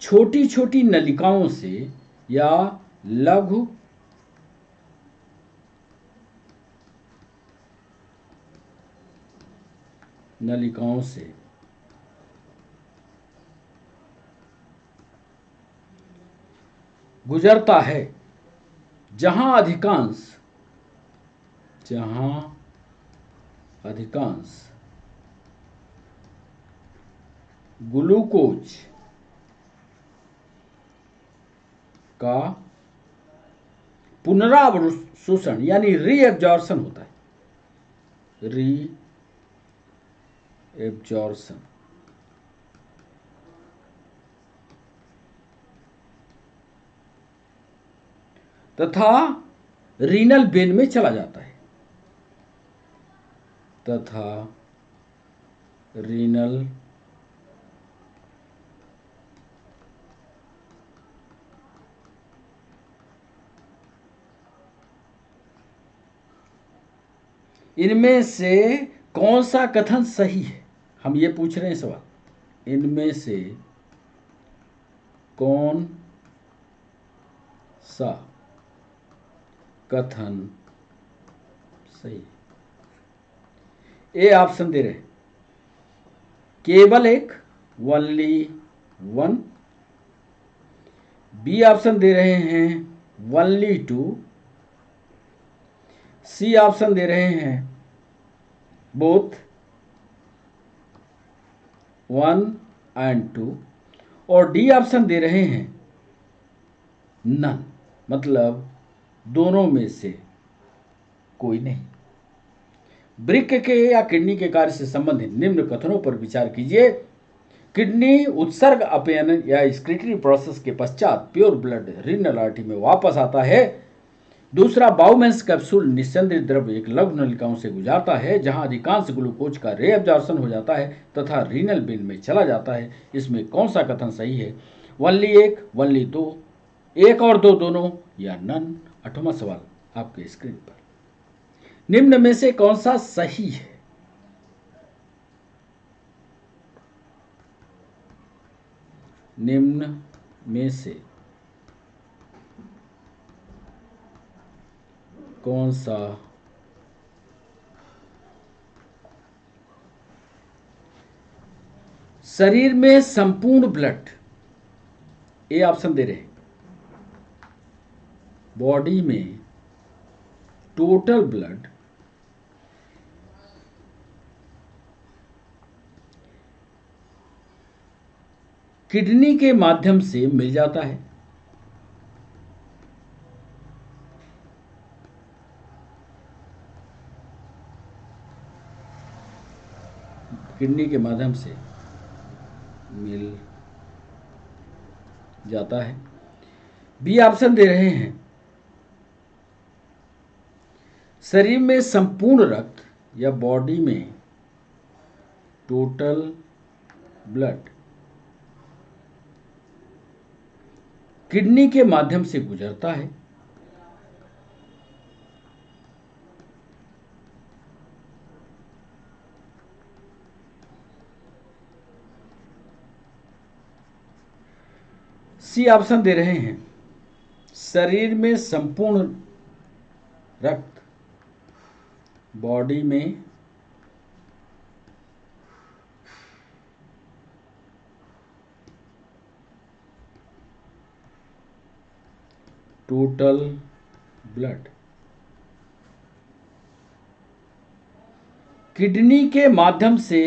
छोटी छोटी नलिकाओं से या लघु नलिकाओं से गुजरता है, जहां अधिकांश ग्लूकोज का पुनरावशोषण यानी रीएब्जॉर्प्शन होता है, रीएब्जॉर्प्शन तथा रीनल वेन में चला जाता है, तथा रीनल इनमें से कौन सा कथन सही है? हम ये पूछ रहे हैं सवाल, इनमें से कौन सा कथन सही? ए ऑप्शन दे रहे हैं, केवल एक, ओनली वन। बी ऑप्शन दे रहे हैं, ओनली टू। सी ऑप्शन दे रहे हैं, बोथ, वन एंड टू। और डी ऑप्शन दे रहे हैं, नन, मतलब दोनों में से कोई नहीं। वृक्क के या किडनी के कार्य से संबंधित निम्न कथनों पर विचार कीजिए। किडनी उत्सर्ग अपनयन या स्क्रिटरी प्रोसेस के पश्चात प्योर ब्लड रीनल आर्टरी में वापस आता है। दूसरा, बाउमैन्स कैप्सूल निस्यंद्रित द्रव एक लघु नलिकाओं से गुजरता है, जहां अधिकांश ग्लूकोज का रीअब्जॉर्प्शन हो जाता है तथा रीनल वेन में चला जाता है। इसमें कौन सा कथन सही है? ओनली एक, ओनली दो, एक और दो दोनों, या नन? 8वां सवाल आपके स्क्रीन पर। निम्न में से कौन सा सही है? निम्न में से कौन सा शरीर में संपूर्ण ब्लड, ए ऑप्शन दे रहे हैं, बॉडी में टोटल ब्लड किडनी के माध्यम से मिल जाता है। किडनी के माध्यम से मिल जाता है। बी ऑप्शन दे रहे हैं, शरीर में संपूर्ण रक्त या बॉडी में टोटल ब्लड किडनी के माध्यम से गुजरता है। सी ऑप्शन दे रहे हैं, शरीर में संपूर्ण रक्त बॉडी में टोटल ब्लड किडनी के माध्यम से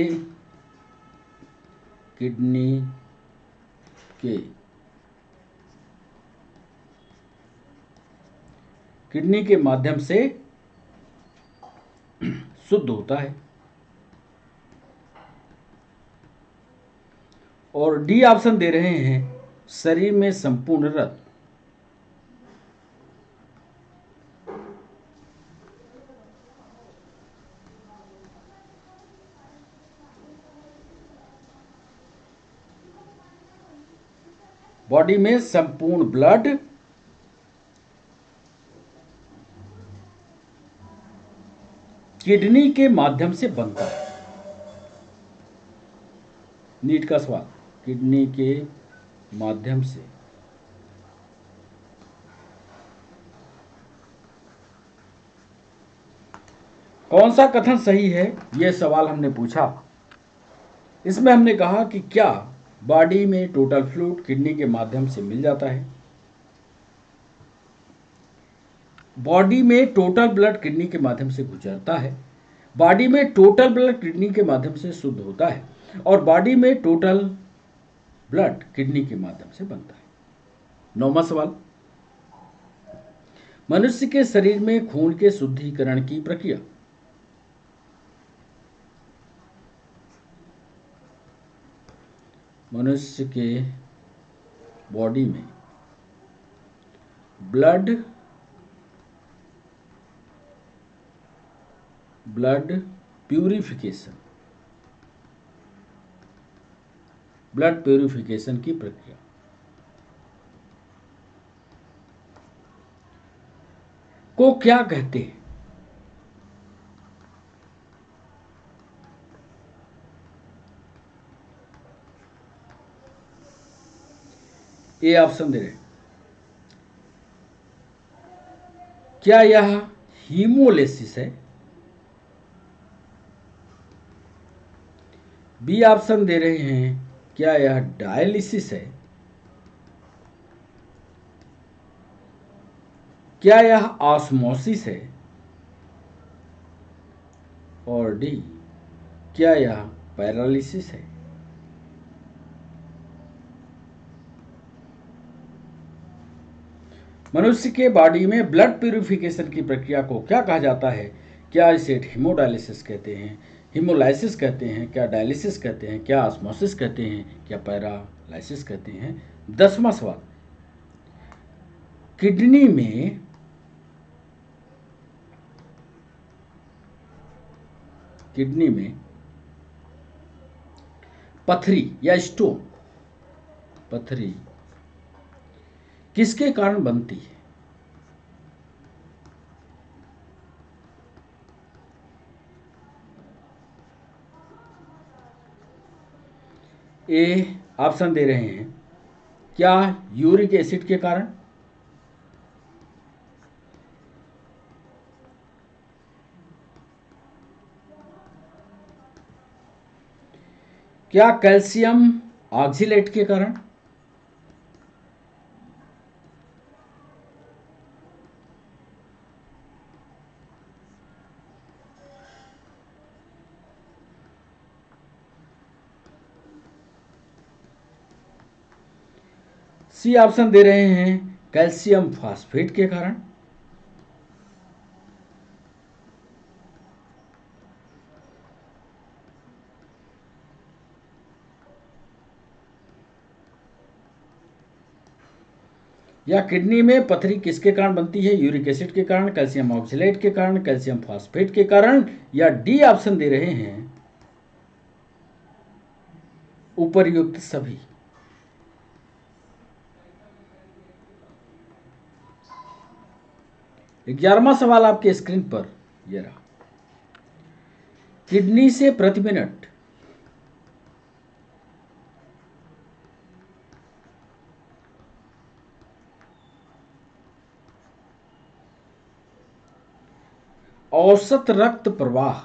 किडनी के माध्यम से शुद्ध होता है। और डी ऑप्शन दे रहे हैं, शरीर में संपूर्ण रक्त बॉडी में संपूर्ण ब्लड किडनी के माध्यम से बनता है। नीट का सवाल, किडनी के माध्यम से कौन सा कथन सही है, यह सवाल हमने पूछा। इसमें हमने कहा कि क्या बॉडी में टोटल फ्लूइड किडनी के माध्यम से मिल जाता है, बॉडी में टोटल ब्लड किडनी के माध्यम से गुजरता है, बॉडी में टोटल ब्लड किडनी के माध्यम से शुद्ध होता है, और बॉडी में टोटल ब्लड किडनी के माध्यम से बनता है। 9वां सवाल, मनुष्य के शरीर में खून के शुद्धिकरण की प्रक्रिया। मनुष्य के बॉडी में ब्लड प्यूरिफिकेशन की प्रक्रिया को क्या कहते हैं? ए ऑप्शन दे रहे, क्या यह हीमोलिसिस है? बी ऑप्शन दे रहे हैं, क्या यह डायलिसिस है? क्या यह ऑस्मोसिस है? और डी, क्या यह पैरालिसिस है? मनुष्य के बॉडी में ब्लड प्यूरिफिकेशन की प्रक्रिया को क्या कहा जाता है? क्या इसे हीमोडायलिसिस कहते हैं, हीमोलाइसिस कहते हैं, क्या डायलिसिस कहते हैं, क्या ऑस्मोसिस कहते हैं, क्या पैरालाइसिस कहते हैं? 10वां सवाल, किडनी में पथरी या स्टोन पथरी किसके कारण बनती है? ए ऑप्शन दे रहे हैं, क्या यूरिक एसिड के कारण, क्या कैल्शियम ऑक्सीलेट के कारण, सी ऑप्शन दे रहे हैं, कैल्शियम फास्फेट के कारण, या किडनी में पथरी किसके कारण बनती है? यूरिक एसिड के कारण, कैल्शियम ऑक्सीलेट के कारण, कैल्शियम फास्फेट के कारण, या डी ऑप्शन दे रहे हैं, उपर्युक्त सभी। ग्यारहवां सवाल आपके स्क्रीन पर यह रहा। किडनी से प्रति मिनट औसत रक्त प्रवाह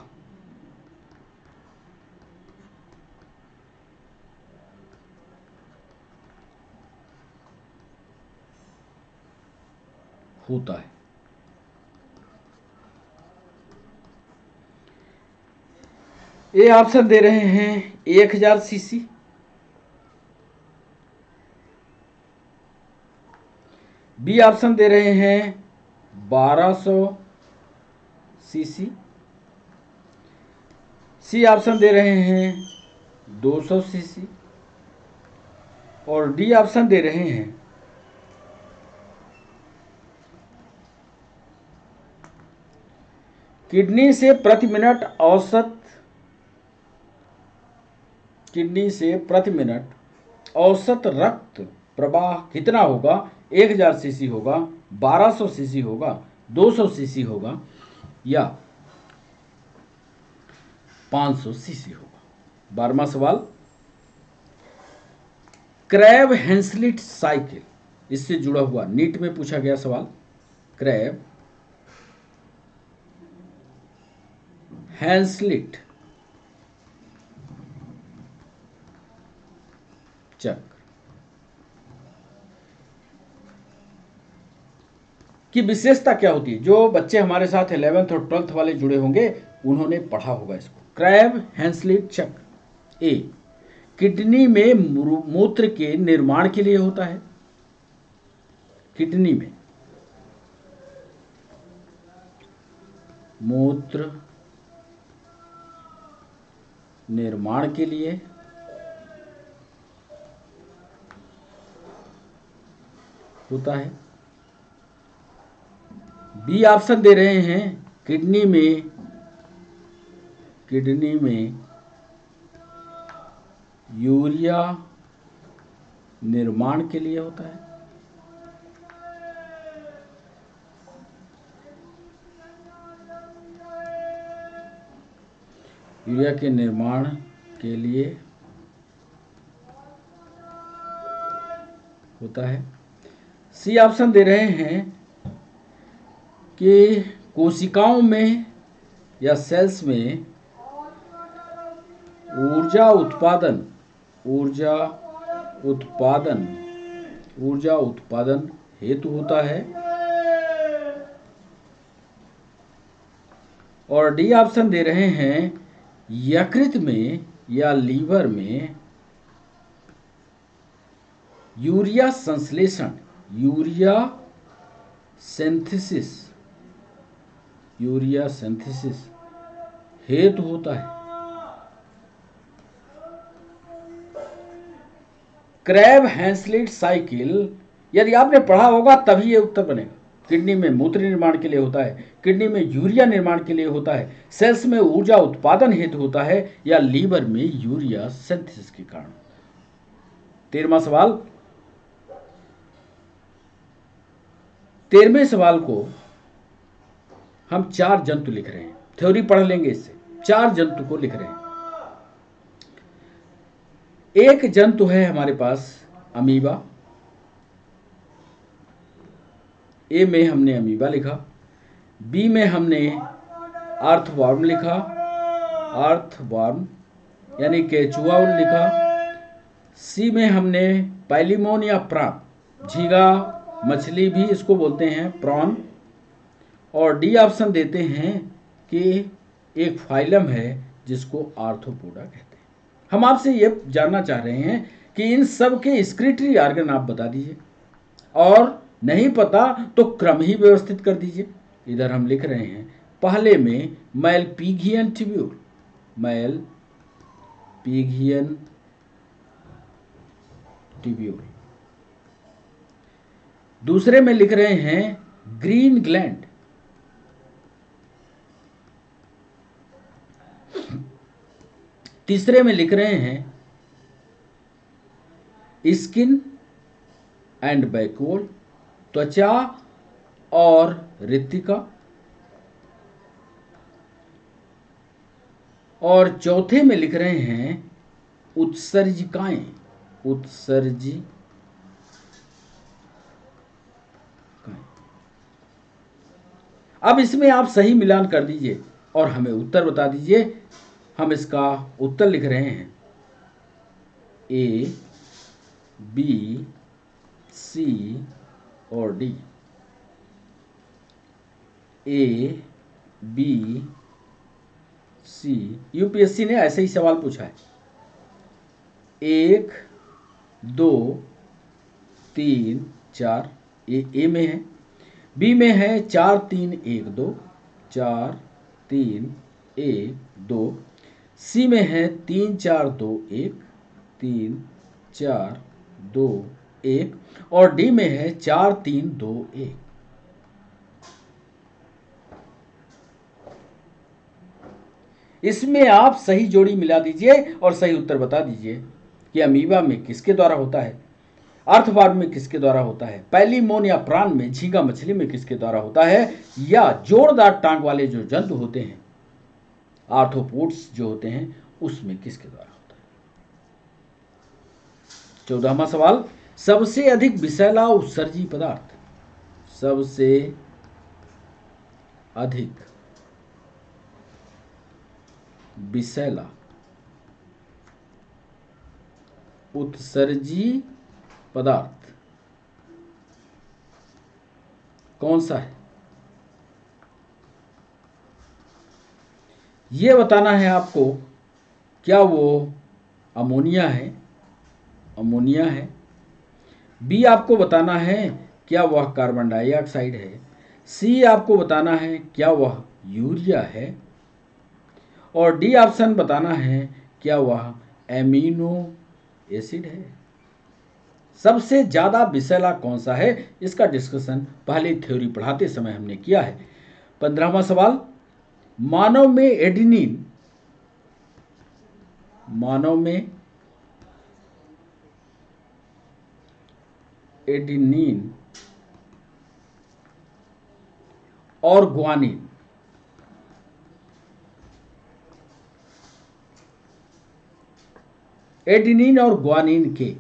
होता है। ए ऑप्शन दे रहे हैं 1000 सीसी, बी ऑप्शन दे रहे हैं 1200 सीसी, सी ऑप्शन दे रहे हैं 200 सीसी और डी ऑप्शन दे रहे हैं किडनी से प्रति मिनट औसत रक्त प्रवाह कितना होगा। 1000 सीसी होगा, 1200 सीसी होगा, 200 सीसी होगा या 500 सीसी होगा। 12वां सवाल, क्रैब हेंसलिट साइकिल, इससे जुड़ा हुआ नीट में पूछा गया सवाल। क्रैब हेंसलिट चक्र की विशेषता क्या होती है। जो बच्चे हमारे साथ 11th और 12th वाले जुड़े होंगे उन्होंने पढ़ा होगा इसको। क्रैब हेंसलिट चक्र ए किडनी में मूत्र के निर्माण के लिए होता है। किडनी में मूत्र निर्माण के लिए होता है। बी ऑप्शन दे रहे हैं किडनी में यूरिया निर्माण के लिए होता है। यूरिया के निर्माण के लिए होता है। सी ऑप्शन दे रहे हैं कि कोशिकाओं में या सेल्स में ऊर्जा उत्पादन हेतु होता है। और डी ऑप्शन दे रहे हैं यकृत में या लीवर में यूरिया संश्लेषण, यूरिया सिंथेसिस हेतु होता है। क्रैब हेंसलिट साइकिल यदि आपने पढ़ा होगा तभी ये उत्तर बनेगा। किडनी में मूत्र निर्माण के लिए होता है, किडनी में यूरिया निर्माण के लिए होता है, सेल्स में ऊर्जा उत्पादन हेतु होता है या लीवर में यूरिया सिंथेसिस के कारण। 13वां सवाल, 13वें सवाल को हम 4 जंतु लिख रहे हैं। थ्योरी पढ़ लेंगे इससे। 4 जंतु को लिख रहे हैं। एक जंतु है हमारे पास अमीबा। ए में हमने अमीबा लिखा, बी में हमने अर्थवर्म लिखा, अर्थवर्म यानी केचुआ लिखा, सी में हमने पैलिमोन या प्राण, झींगा मछली भी इसको बोलते हैं, प्रॉन, और डी ऑप्शन देते हैं कि एक फाइलम है जिसको आर्थ्रोपोडा कहते हैं। हम आपसे ये जानना चाह रहे हैं कि इन सब के एक्सक्रीटरी ऑर्गन आप बता दीजिए, और नहीं पता तो क्रम ही व्यवस्थित कर दीजिए। इधर हम लिख रहे हैं पहले में मैलपिघियन ट्यूब्यूल, दूसरे में लिख रहे हैं ग्रीन ग्लैंड, तीसरे में लिख रहे हैं स्किन एंड बैकवॉल, त्वचा और ऋतिका। और चौथे में लिख रहे हैं उत्सर्जिकाएं, उत्सर्जिकाएं। अब इसमें आप सही मिलान कर दीजिए और हमें उत्तर बता दीजिए। हम इसका उत्तर लिख रहे हैं ए, बी, सी और डी। ए, बी, सी। यूपीएससी ने ऐसे ही सवाल पूछा है। 1, 2, 3, 4 ए में है। बी में है 4, 3, 1, 2, 4, 3, 1, 2। सी में है 3, 4, 2, 1, 3, 4, 2, 1। और डी में है 4, 3, 2, 1। इसमें आप सही जोड़ी मिला दीजिए और सही उत्तर बता दीजिए कि अमीबा में किसके द्वारा होता है, अर्थवर्म में किसके द्वारा होता है, पैलीमोन या प्राण में, झींगा मछली में किसके द्वारा होता है, या जोरदार टांग वाले जो जंतु होते हैं, आर्थ्रोपोड्स जो होते हैं, उसमें किसके द्वारा होता है। 14वां सवाल, सबसे अधिक विषैला उत्सर्जी पदार्थ, सबसे अधिक विषैला उत्सर्जी पदार्थ कौन सा है, ये बताना है आपको। क्या वो अमोनिया है, अमोनिया है। बी आपको बताना है क्या वह कार्बन डाइऑक्साइड है। सी आपको बताना है क्या वह यूरिया है। और डी ऑप्शन बताना है क्या वह एमिनो एसिड है। सबसे ज्यादा विषैला कौन सा है, इसका डिस्कशन पहले थ्योरी पढ़ाते समय हमने किया है। 15वां सवाल, मानव में एडेनिन, मानव में एडेनिन और ग्वानिन एडेनिन और ग्वानिन के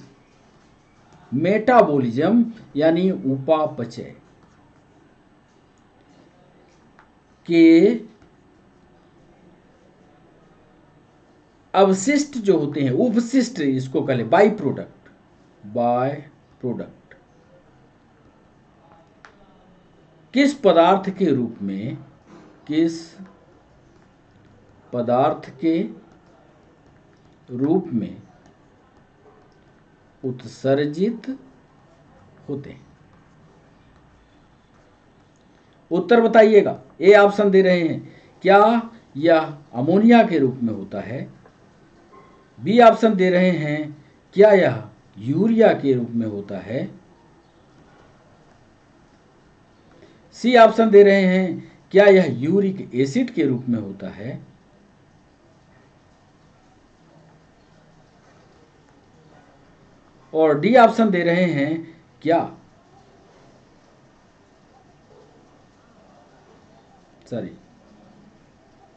मेटाबॉलिज्म यानी उपापचय के अवशिष्ट जो होते हैं, उपशिष्ट इसको कहें, बाई प्रोडक्ट, बाय प्रोडक्ट किस पदार्थ के रूप में, किस पदार्थ के रूप में उत्सर्जित होते हैं। उत्तर बताइएगा। ए ऑप्शन दे रहे हैं क्या यह अमोनिया के रूप में होता है। बी ऑप्शन दे रहे हैं क्या यह यूरिया के रूप में होता है। सी ऑप्शन दे रहे हैं क्या यह यूरिक एसिड के रूप में होता है। और डी ऑप्शन दे रहे हैं क्या, सॉरी,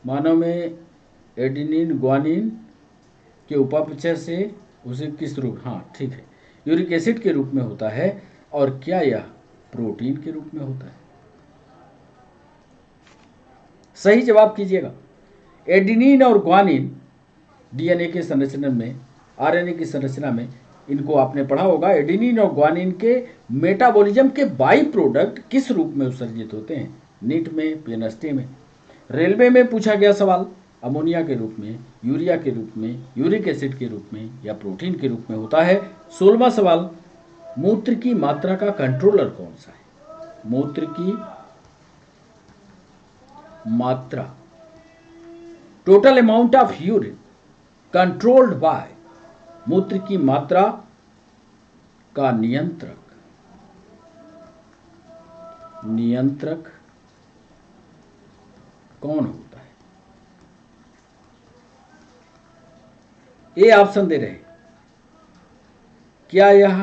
मानव में एडेनिन ग्वानिन के उपापचय से उसे किस रूप, हाँ ठीक है, यूरिक एसिड के रूप में होता है। और क्या यह प्रोटीन के रूप में होता है। सही जवाब कीजिएगा। एडेनिन और ग्वानिन डीएनए के संरचना में, आरएनए की संरचना में, इनको आपने पढ़ा होगा। एडेनिन और ग्वानिन के मेटाबॉलिज्म के बाई प्रोडक्ट किस रूप में उत्सर्जित होते हैं, नीट में, पीएनएसटी में। रेलवे में पूछा गया सवाल, अमोनिया के रूप में, यूरिया के रूप में, यूरिक एसिड के रूप में या प्रोटीन के रूप में होता है। 16वां सवाल, मूत्र की मात्रा का कंट्रोलर कौन सा है। मूत्र की मात्रा, total amount of urine controlled by, मूत्र की मात्रा का नियंत्रक, नियंत्रक कौन होता है। ए ऑप्शन दे रहे हैं क्या यह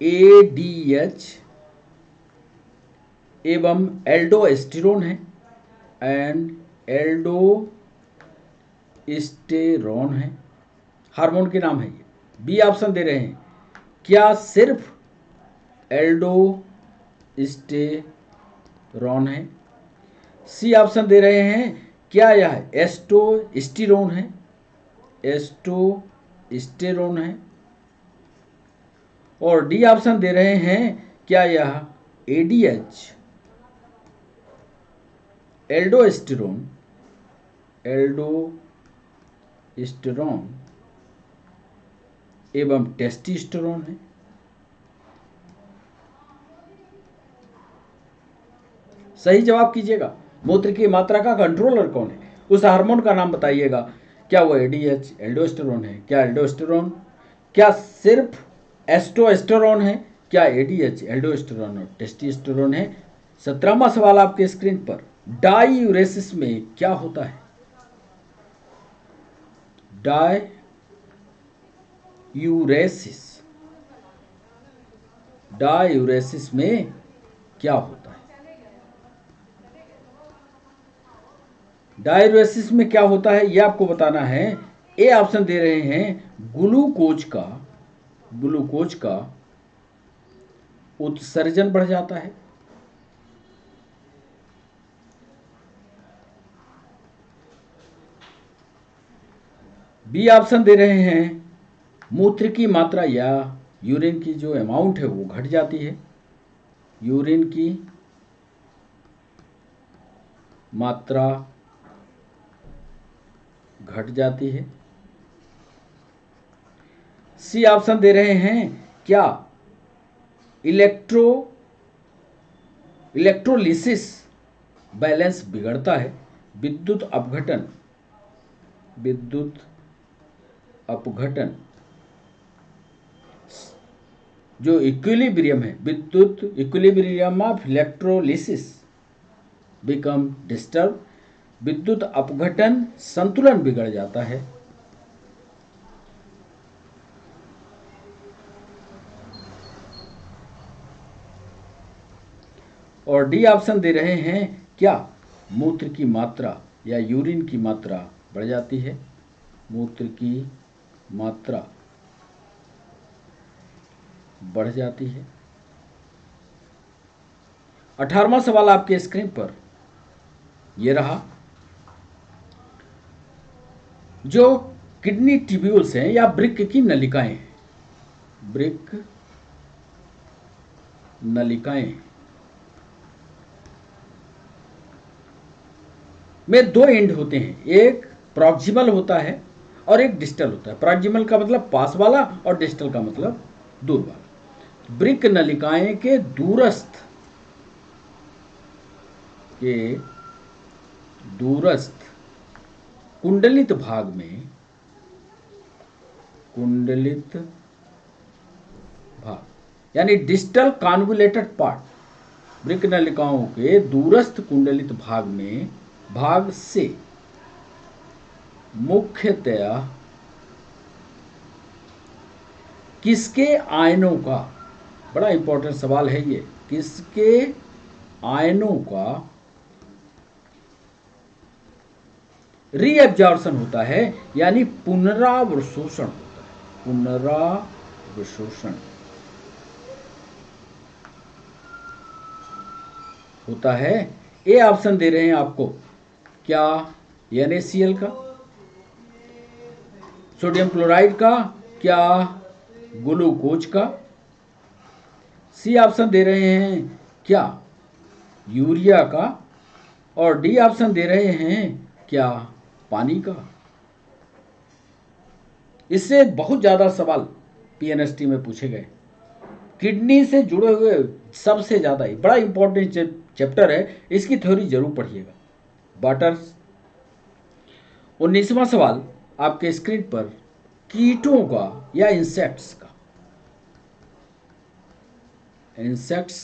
ADH एवं एल्डोस्टेरोन है? एल्डोस्टेरोन है, हार्मोन के नाम है ये। बी ऑप्शन दे रहे हैं, क्या सिर्फ एल्डोस्टेरोन है? सी ऑप्शन दे रहे हैं, क्या यह एस्टोस्टेरोन है? एस्टोस्टेरोन है। और डी ऑप्शन दे रहे हैं, क्या यह ADH एल्डोस्टेरोन एवं टेस्टोस्टेरोन है? सही जवाब कीजिएगा। मूत्र की मात्रा का कंट्रोलर कौन है? उस हार्मोन का नाम बताइएगा। क्या वो ADH एल्डोस्टेरोन है? क्या एल्डोस्टेरोन? क्या सिर्फ एस्टोस्टेरोन है? क्या ADH एल्डोस्टेरोन और टेस्टोस्टेरोन है? 17वां सवाल आपके स्क्रीन पर। डाययूरेसिस में क्या होता है? डाययूरेसिस में क्या होता है? डाययूरेसिस में क्या होता है यह आपको बताना है। ए ऑप्शन दे रहे हैं, ग्लूकोज का उत्सर्जन बढ़ जाता है। बी ऑप्शन दे रहे हैं, मूत्र की मात्रा या यूरिन की जो अमाउंट है वो घट जाती है। यूरिन की मात्रा घट जाती है। सी ऑप्शन दे रहे हैं, क्या इलेक्ट्रोलिसिस बैलेंस बिगड़ता है? विद्युत अपघटन जो इक्विलिब्रियम है, विद्युत equilibrium of electrolysis become disturb. विद्युत अपघटन संतुलन बिगड़ जाता है। और डी ऑप्शन दे रहे हैं, क्या मूत्र की मात्रा या यूरिन की मात्रा बढ़ जाती है? मूत्र की मात्रा बढ़ जाती है। 18वां सवाल आपके स्क्रीन पर यह रहा। जो किडनी ट्यूब्यूल्स हैं या वृक्क की नलिकाएं हैं, वृक्क नलिकाएं में दो एंड होते हैं, एक प्रॉक्सिमल होता है और एक डिस्टल होता है। प्रॉक्सिमल का मतलब पास वाला और डिस्टल का मतलब दूर वाला। वृक्क नलिकाएं के दूरस्थ कुंडलित भाग यानी डिस्टल कॉन्वुलेटेड पार्ट, वृक्क नलिकाओं के दूरस्थ कुंडलित भाग से मुख्यतया किसके आयनों का, बड़ा इंपॉर्टेंट सवाल है ये, किसके आयनों का रीअब्जॉर्प्शन होता है, यानी पुनरावशोषण होता है। पुनरावशोषण होता है। ए ऑप्शन दे रहे हैं आपको, क्या NaCl का, सोडियम क्लोराइड का, क्या ग्लूकोज का? सी ऑप्शन दे रहे हैं, क्या यूरिया का? और डी ऑप्शन दे रहे हैं, क्या पानी का? इससे बहुत ज्यादा सवाल PNST में पूछे गए। किडनी से जुड़े हुए सबसे ज्यादा ही बड़ा इंपॉर्टेंट चैप्टर है, इसकी थ्योरी जरूर पढ़िएगा। वाटर्स। 19वां सवाल आपके स्क्रीन पर, कीटों का या इंसेक्ट्स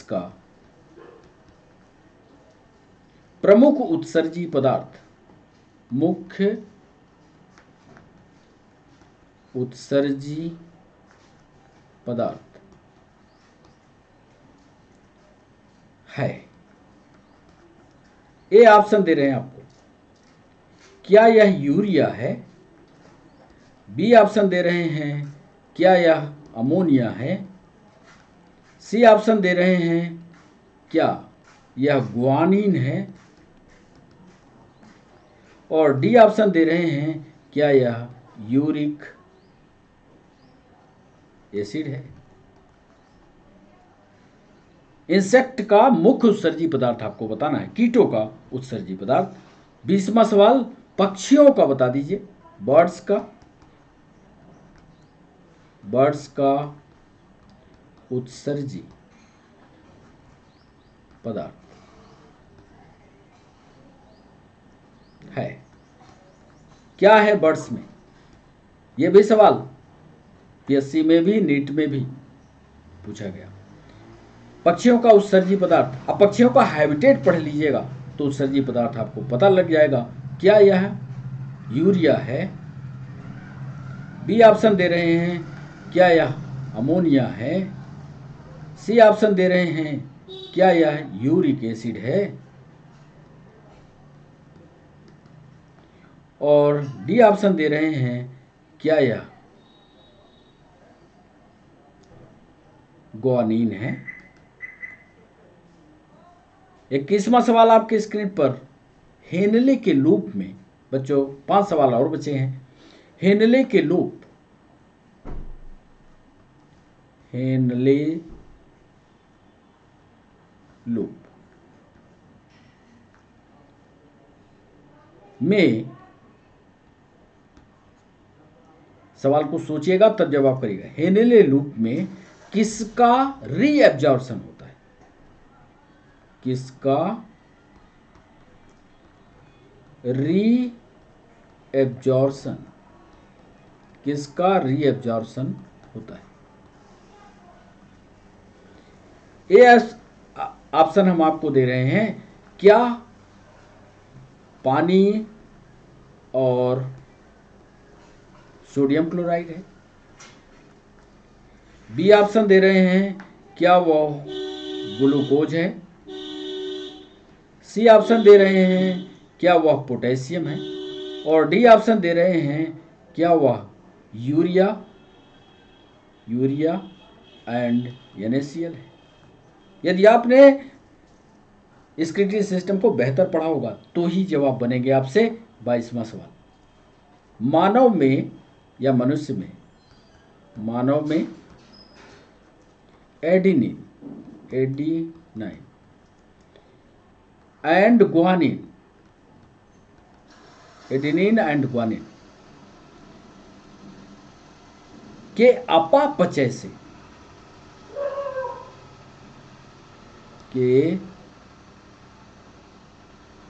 का प्रमुख उत्सर्जी पदार्थ, मुख्य उत्सर्जी पदार्थ है। ए ऑप्शन दे रहे हैं आपको, क्या यह यूरिया है। बी ऑप्शन दे रहे हैं, क्या यह अमोनिया है। सी ऑप्शन दे रहे हैं, क्या यह गुआनिन है। और डी ऑप्शन दे रहे हैं, क्या यह यूरिक एसिड है। इंसेक्ट का मुख्य उत्सर्जी पदार्थ आपको बताना है, कीटों का उत्सर्जी पदार्थ। 20वां सवाल पक्षियों का बता दीजिए, बर्ड्स का उत्सर्जी पदार्थ है, क्या है बर्ड्स में। यह भी सवाल पीएससी में भी, नीट में भी पूछा गया। पक्षियों का उत्सर्जी पदार्थ, अब पक्षियों का हैबिटेट पढ़ लीजिएगा तो उत्सर्जी पदार्थ आपको पता लग जाएगा। क्या यह यूरिया है। बी ऑप्शन दे रहे हैं, क्या यह अमोनिया है। सी ऑप्शन दे रहे हैं, क्या यह यूरिक एसिड है। और डी ऑप्शन दे रहे हैं, क्या यह गुआनिन है। 21वां सवाल आपके स्क्रीन पर, हेनले के लूप में, बच्चों 5 सवाल और बचे हैं। हेनले के लूप, हेनले लूप में, सवाल को सोचिएगा तब जवाब करिएगा। हेनले लूप में किसका रीएब्जॉर्प्शन होता है, किसका रीएब्जॉर्प्शन, किसका रीएब्जॉर्प्शन होता है। ए ऑप्शन हम आपको दे रहे हैं, क्या पानी और सोडियम क्लोराइड है। बी ऑप्शन दे रहे हैं, क्या वह ग्लूकोज है। सी ऑप्शन दे रहे हैं, क्या वह पोटेशियम है। और डी ऑप्शन दे रहे हैं, क्या वह यूरिया एंड NaCl है। यदि आपने स्क्रीनिंग सिस्टम को बेहतर पढ़ा होगा तो ही जवाब बनेंगे आपसे। 22वां सवाल, मानव में या मनुष्य में, मानव में adenine and guanine, adenine and guanine के अपापचय से, के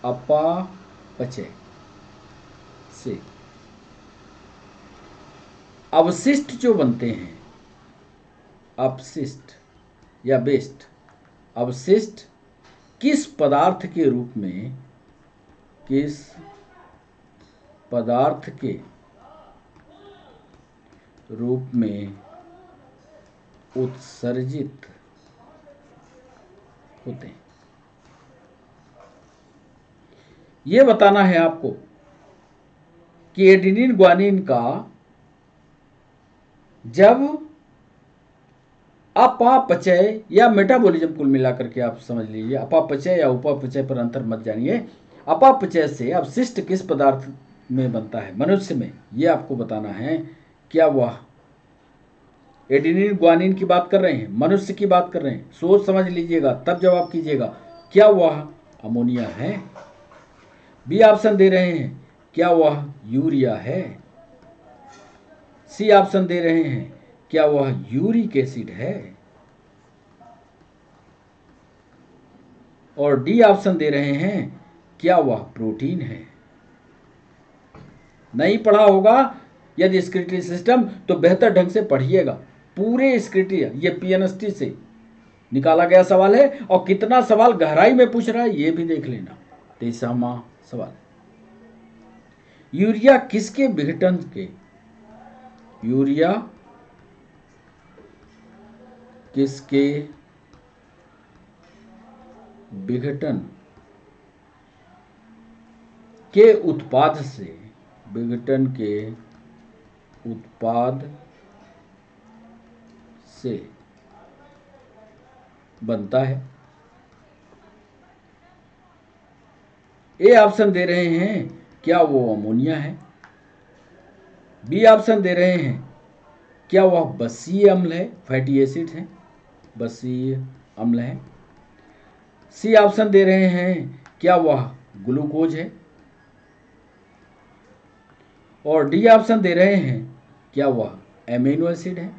अपापचय से अवशिष्ट जो बनते हैं, अपशिष्ट या वेस्ट, अवशिष्ट किस पदार्थ के रूप में, किस पदार्थ के रूप में उत्सर्जित होते हैं। यह बताना है आपको कि एडेनिन गुआनिन का जब अपापचय या मेटाबॉलिज्म, कुल मिलाकर के आप समझ लीजिए, अपापचय या उपापचय पर अंतर मत जानिए। अपापचय से अवशिष्ट किस पदार्थ में बनता है, मनुष्य में, यह आपको बताना है। क्या वह एडेनिन गुआनिन की बात कर रहे हैं, मनुष्य की बात कर रहे हैं, सोच समझ लीजिएगा तब जवाब कीजिएगा। क्या वह अमोनिया है। बी ऑप्शन दे रहे हैं, क्या वह यूरिया है। सी ऑप्शन दे रहे हैं, क्या वह यूरिक एसिड है। और डी ऑप्शन दे रहे हैं, क्या वह प्रोटीन है। नहीं पढ़ा होगा यदि स्क्रूटनी सिस्टम तो बेहतर ढंग से पढ़िएगा। पूरे स्क्रूटनी, ये पीएनएसटी से निकाला गया सवाल है और कितना सवाल गहराई में पूछ रहा है ये भी देख लेना। 23वां सवाल, यूरिया किसके विघटन के, यूरिया किसके विघटन के उत्पाद से, विघटन के उत्पाद से बनता है। ए ऑप्शन दे रहे हैं क्या वो अमोनिया है। बी ऑप्शन दे रहे हैं क्या वह बसीय अम्ल है, फैटी एसिड है, बसीय अम्ल है। सी ऑप्शन दे रहे हैं क्या वह ग्लूकोज है। और डी ऑप्शन दे रहे हैं क्या वह एमिनो एसिड है।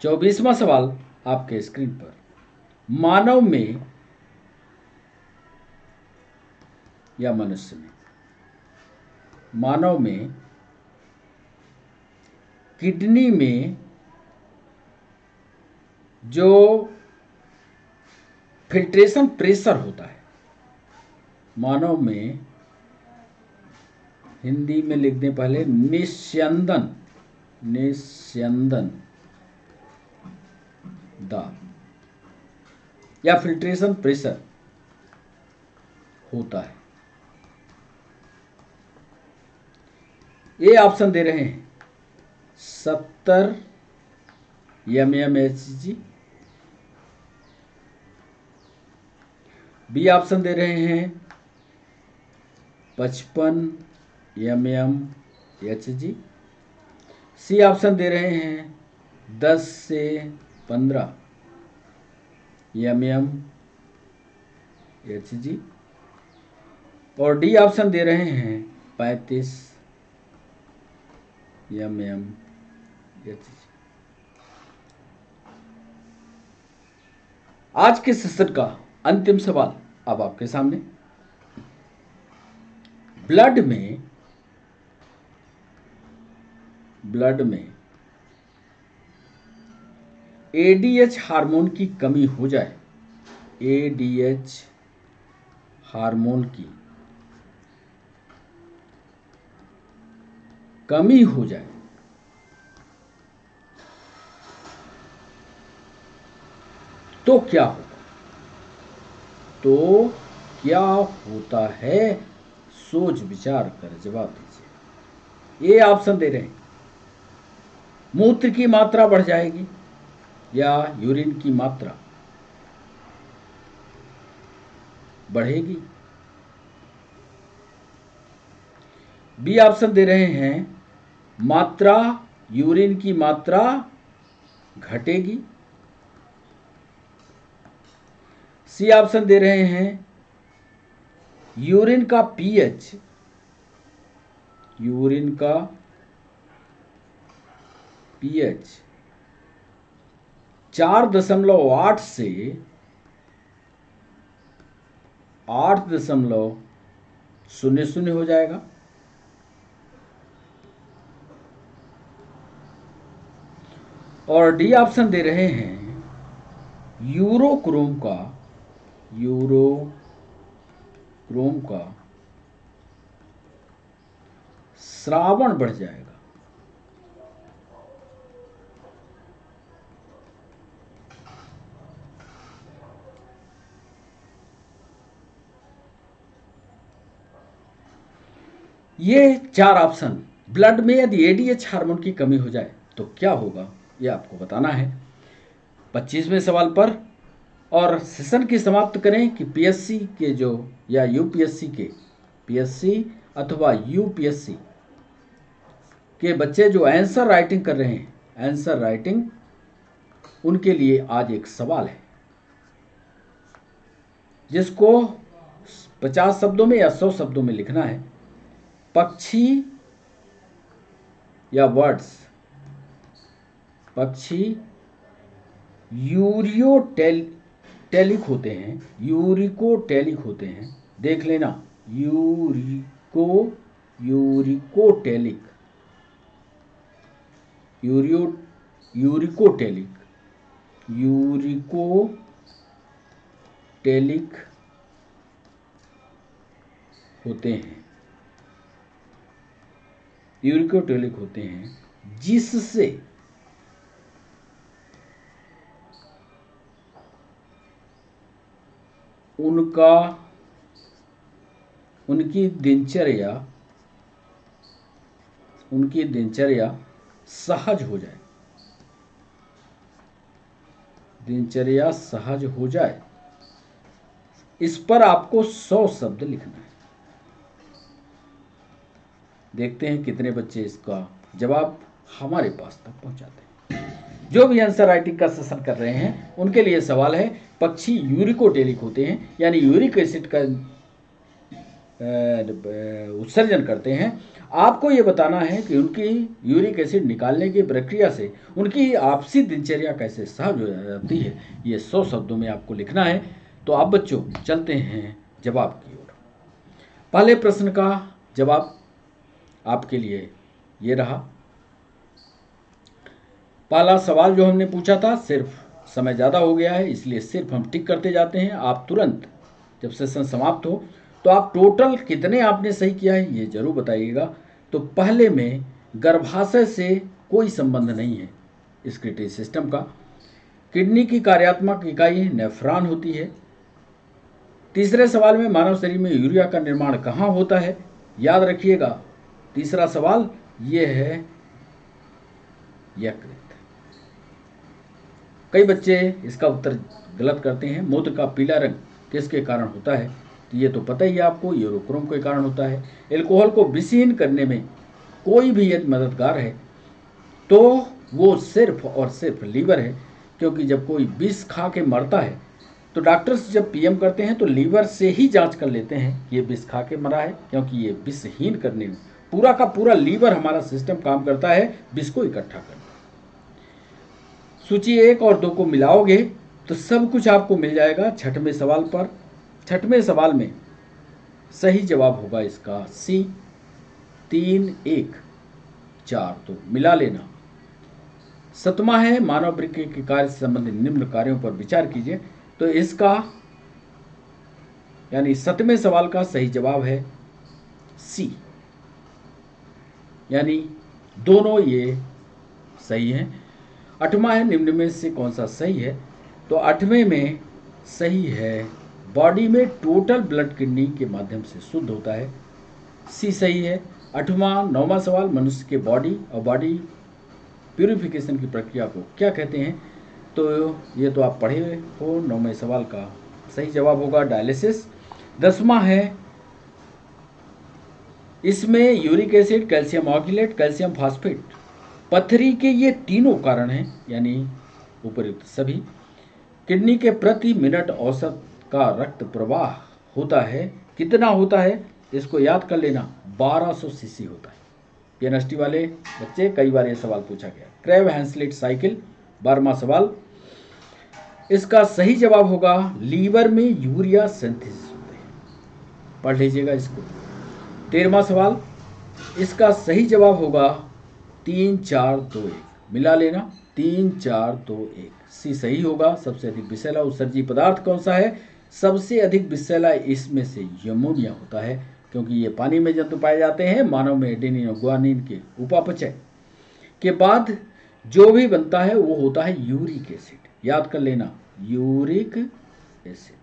24वां सवाल आपके स्क्रीन पर। मानव में या मनुष्य में, मानव में किडनी में जो फिल्ट्रेशन प्रेशर होता है, मानव में हिंदी में लिख दें पहले, निस्यंदन, निस्यंदन दाब या फिल्ट्रेशन प्रेशर होता है। ये ऑप्शन दे रहे हैं 70 mmHg। बी ऑप्शन दे रहे हैं 55 mmHg। सी ऑप्शन दे रहे हैं 10 से 15 mmHg। और डी ऑप्शन दे रहे हैं 35 mmHg। आज के सेशन का अंतिम सवाल अब आपके सामने। ब्लड में एडीएच हार्मोन की कमी हो जाए, एडीएच हार्मोन की कमी हो जाए तो क्या होगा, तो क्या होता है, सोच विचार कर जवाब दीजिए। ये ऑप्शन दे रहे हैं मूत्र की मात्रा बढ़ जाएगी या यूरिन की मात्रा बढ़ेगी। बी ऑप्शन दे रहे हैं मात्रा, यूरिन की मात्रा घटेगी। सी ऑप्शन दे रहे हैं यूरिन का पीएच, यूरिन का पीएच 4.8 से 8.00 हो जाएगा। और डी ऑप्शन दे रहे हैं यूरोक्रोम का श्रावण बढ़ जाएगा। ये 4 ऑप्शन, ब्लड में यदि एडीएच हार्मोन की कमी हो जाए तो क्या होगा, ये आपको बताना है 25वें सवाल पर। और सेशन की समाप्त करें कि पीएससी के जो या यूपीएससी के, पीएससी अथवा यूपीएससी के बच्चे जो आंसर राइटिंग कर रहे हैं, आंसर राइटिंग, उनके लिए आज एक सवाल है जिसको 50 शब्दों में या 100 शब्दों में लिखना है। पक्षी या वर्ड्स, पक्षी यूरिकोटेलिक होते हैं, यूरिकोटेलिक होते हैं, देख लेना, यूरिकोटेलिक, यूरिकोटेलिक होते हैं, यूरिकोटेलिक होते हैं। जिससे उनकी दिनचर्या सहज हो जाए। इस पर आपको 100 शब्द लिखना है। देखते हैं कितने बच्चे इसका जवाब हमारे पास तक पहुंचाते हैं। जो भी आंसर राइटिंग का सेशन कर रहे हैं उनके लिए सवाल है, पक्षी यूरिकोटेलिक होते हैं यानी यूरिक एसिड का उत्सर्जन करते हैं। आपको ये बताना है कि उनकी यूरिक एसिड निकालने की प्रक्रिया से उनकी आपसी दिनचर्या कैसे सहज हो जाती है। ये 100 शब्दों में आपको लिखना है। तो आप बच्चों चलते हैं जवाब की ओर। पहले प्रश्न का जवाब आपके लिए ये रहा। पहला सवाल जो हमने पूछा था, सिर्फ समय ज़्यादा हो गया है इसलिए सिर्फ हम टिक करते जाते हैं। आप तुरंत जब सेशन समाप्त हो तो आप टोटल कितने आपने सही किया है ये जरूर बताइएगा। तो पहले में गर्भाशय से कोई संबंध नहीं है स्क्रीटरी सिस्टम का। किडनी की कार्यात्मक इकाई नेफ्रॉन होती है। तीसरे सवाल में मानव शरीर में यूरिया का निर्माण कहाँ होता है, याद रखिएगा। तीसरा सवाल ये है यकृत। कई बच्चे इसका उत्तर गलत करते हैं। मूत्र का पीला रंग किसके कारण होता है, तो ये तो पता ही है आपको, यूरोक्रोम के कारण होता है। एल्कोहल को विषहीन करने में कोई भी यदि मददगार है तो वो सिर्फ और सिर्फ लीवर है, क्योंकि जब कोई विष खा के मरता है तो डॉक्टर्स जब पीएम करते हैं तो लीवर से ही जांच कर लेते हैं कि ये विष खा के मरा है, क्योंकि ये विषहीन करने में पूरा का पूरा लीवर हमारा सिस्टम काम करता है विष को इकट्ठा करने। सूची 1 और 2 को मिलाओगे तो सब कुछ आपको मिल जाएगा छठवें सवाल पर। छठवें सवाल में सही जवाब होगा इसका सी, 3, 1, 4, तो मिला लेना। सतमा है मानव वृक्क के कार्य से संबंधित निम्न कार्यों पर विचार कीजिए। तो इसका यानी 7वें सवाल का सही जवाब है सी, यानी दोनों ये सही हैं। 8वां है निम्न में से कौन सा सही है, तो 8वें में सही है बॉडी में टोटल ब्लड किडनी के माध्यम से शुद्ध होता है, सी सही है। 9वां सवाल मनुष्य के बॉडी और बॉडी प्यूरिफिकेशन की प्रक्रिया को क्या कहते हैं, तो ये तो आप पढ़े हो। 9वें सवाल का सही जवाब होगा डायलिसिस। 10वां है इसमें uric acid, calcium oxalate, calcium phosphate, पथरी के ये तीनों कारण हैं, यानी उपयुक्त सभी। किडनी के प्रति मिनट औसत का रक्त प्रवाह होता है, कितना होता है इसको याद कर लेना, 1200 सीसी होता है। पीएनएसटी वाले बच्चे कई बार ये सवाल पूछा गया। क्रैब हैंसलेट साइकिल 12वां सवाल, इसका सही जवाब होगा लीवर में यूरिया सिंथेसिस होते हैं, पढ़ लीजिएगा इसको। 13वां सवाल, इसका सही जवाब होगा 3, 4, 2, 1, मिला लेना 3, 4, 2, 1, सी सही होगा। सबसे अधिक विषैला उत्सर्जी पदार्थ कौन सा है, सबसे अधिक विषैला इसमें से यमोनिया होता है, क्योंकि ये पानी में जंतु पाए जाते हैं। मानव में एडेनिन और ग्वानिन के उपापचय के बाद जो भी बनता है वो होता है यूरिक एसिड, याद कर लेना यूरिक एसिड।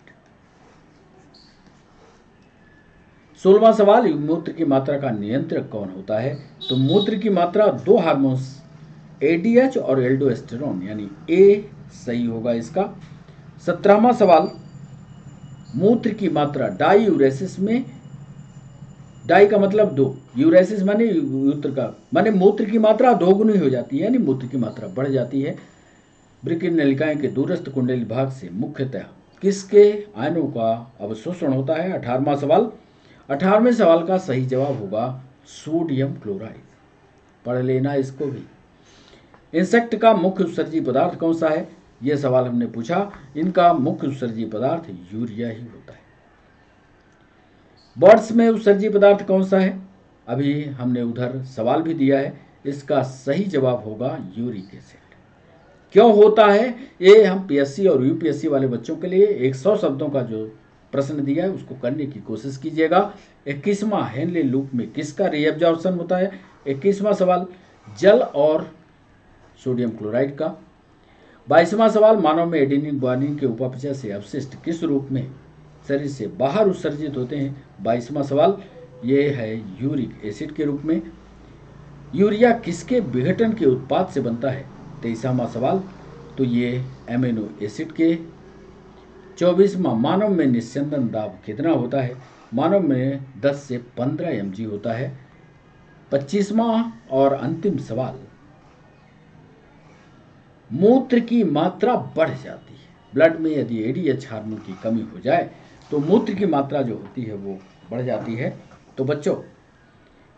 16वां सवाल, मूत्र की मात्रा का नियंत्रक कौन होता है, तो मूत्र की मात्रा 2 हार्मोन्स एडीएच और एल्डोस्टेरोन, यानी ए सही होगा इसका। 17वां सवाल, मूत्र की मात्रा डाईयूरेसिस में, डाई का मतलब 2, यूरेसिस माने मूत्र का माने मूत्र की मात्रा दोगुनी हो जाती है, यानी मूत्र की मात्रा बढ़ जाती है। वृक्क नलिकाएं के दूरस्थ कुंडली भाग से मुख्यतः किसके आयनों का अवशोषण होता है। 18वां सवाल, 18वें सवाल का सही जवाब होगा सोडियम क्लोराइड, पढ़ लेना इसको भी। इंसेक्ट का मुख्य उत्सर्जी पदार्थ कौन सा है, यह सवाल हमने पूछा। इनका मुख्य उत्सर्जी पदार्थ यूरिया ही होता है। बर्ड्स में उत्सर्जी पदार्थ कौन सा है, अभी हमने उधर सवाल भी दिया है, इसका सही जवाब होगा यूरिक एसिड। क्यों होता है ये हम पीएससी और यूपीएससी वाले बच्चों के लिए 100 शब्दों का जो प्रश्न दिया है उसको करने की कोशिश कीजिएगा। 21वां हेनले लूप में किसका रीअब्जॉर्प्शन होता है। 21वां सवाल, जल और सोडियम क्लोराइड का। 22वां सवाल, मानव में एडेनिन ग्वानिन के उपापचय से अवशिष्ट किस रूप में शरीर से बाहर उत्सर्जित होते हैं? 22वां सवाल ये है यूरिक एसिड के रूप में। यूरिया किसके विघटन के उत्पाद से बनता है? 23वां सवाल तो ये एमिनो एसिड के। 24वां, मानव में निस्यंदन दाब कितना होता है? मानव में 10 से 15 mg होता है। 25वां और अंतिम सवाल, मूत्र की मात्रा बढ़ जाती है, ब्लड में यदि एडीएच हार्मोन की कमी हो जाए तो मूत्र की मात्रा जो होती है वो बढ़ जाती है। तो बच्चों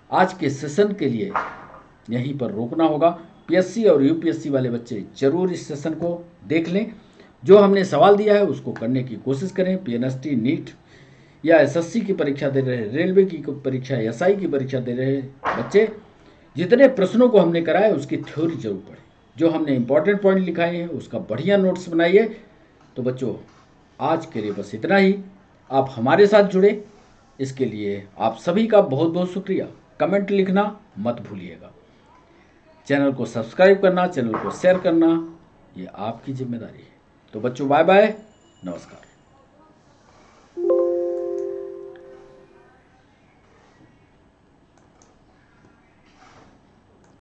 आज के सेशन के लिए यहीं पर रोकना होगा। पीएससी और यूपीएससी वाले बच्चे जरूर इस सेशन को देख लें, जो हमने सवाल दिया है उसको करने की कोशिश करें। पीएनएसटी, नीट या एसएससी की परीक्षा दे रहे, रेलवे की परीक्षा, एसआई की परीक्षा दे रहे बच्चे, जितने प्रश्नों को हमने कराया उसकी थ्योरी जरूर पढ़ें। जो हमने इंपॉर्टेंट पॉइंट लिखाए हैं उसका बढ़िया नोट्स बनाइए। तो बच्चों आज के लिए बस इतना ही। आप हमारे साथ जुड़े इसके लिए आप सभी का बहुत बहुत शुक्रिया। कमेंट लिखना मत भूलिएगा। चैनल को सब्सक्राइब करना, चैनल को शेयर करना, ये आपकी जिम्मेदारी है। तो बच्चों बाय बाय, नमस्कार।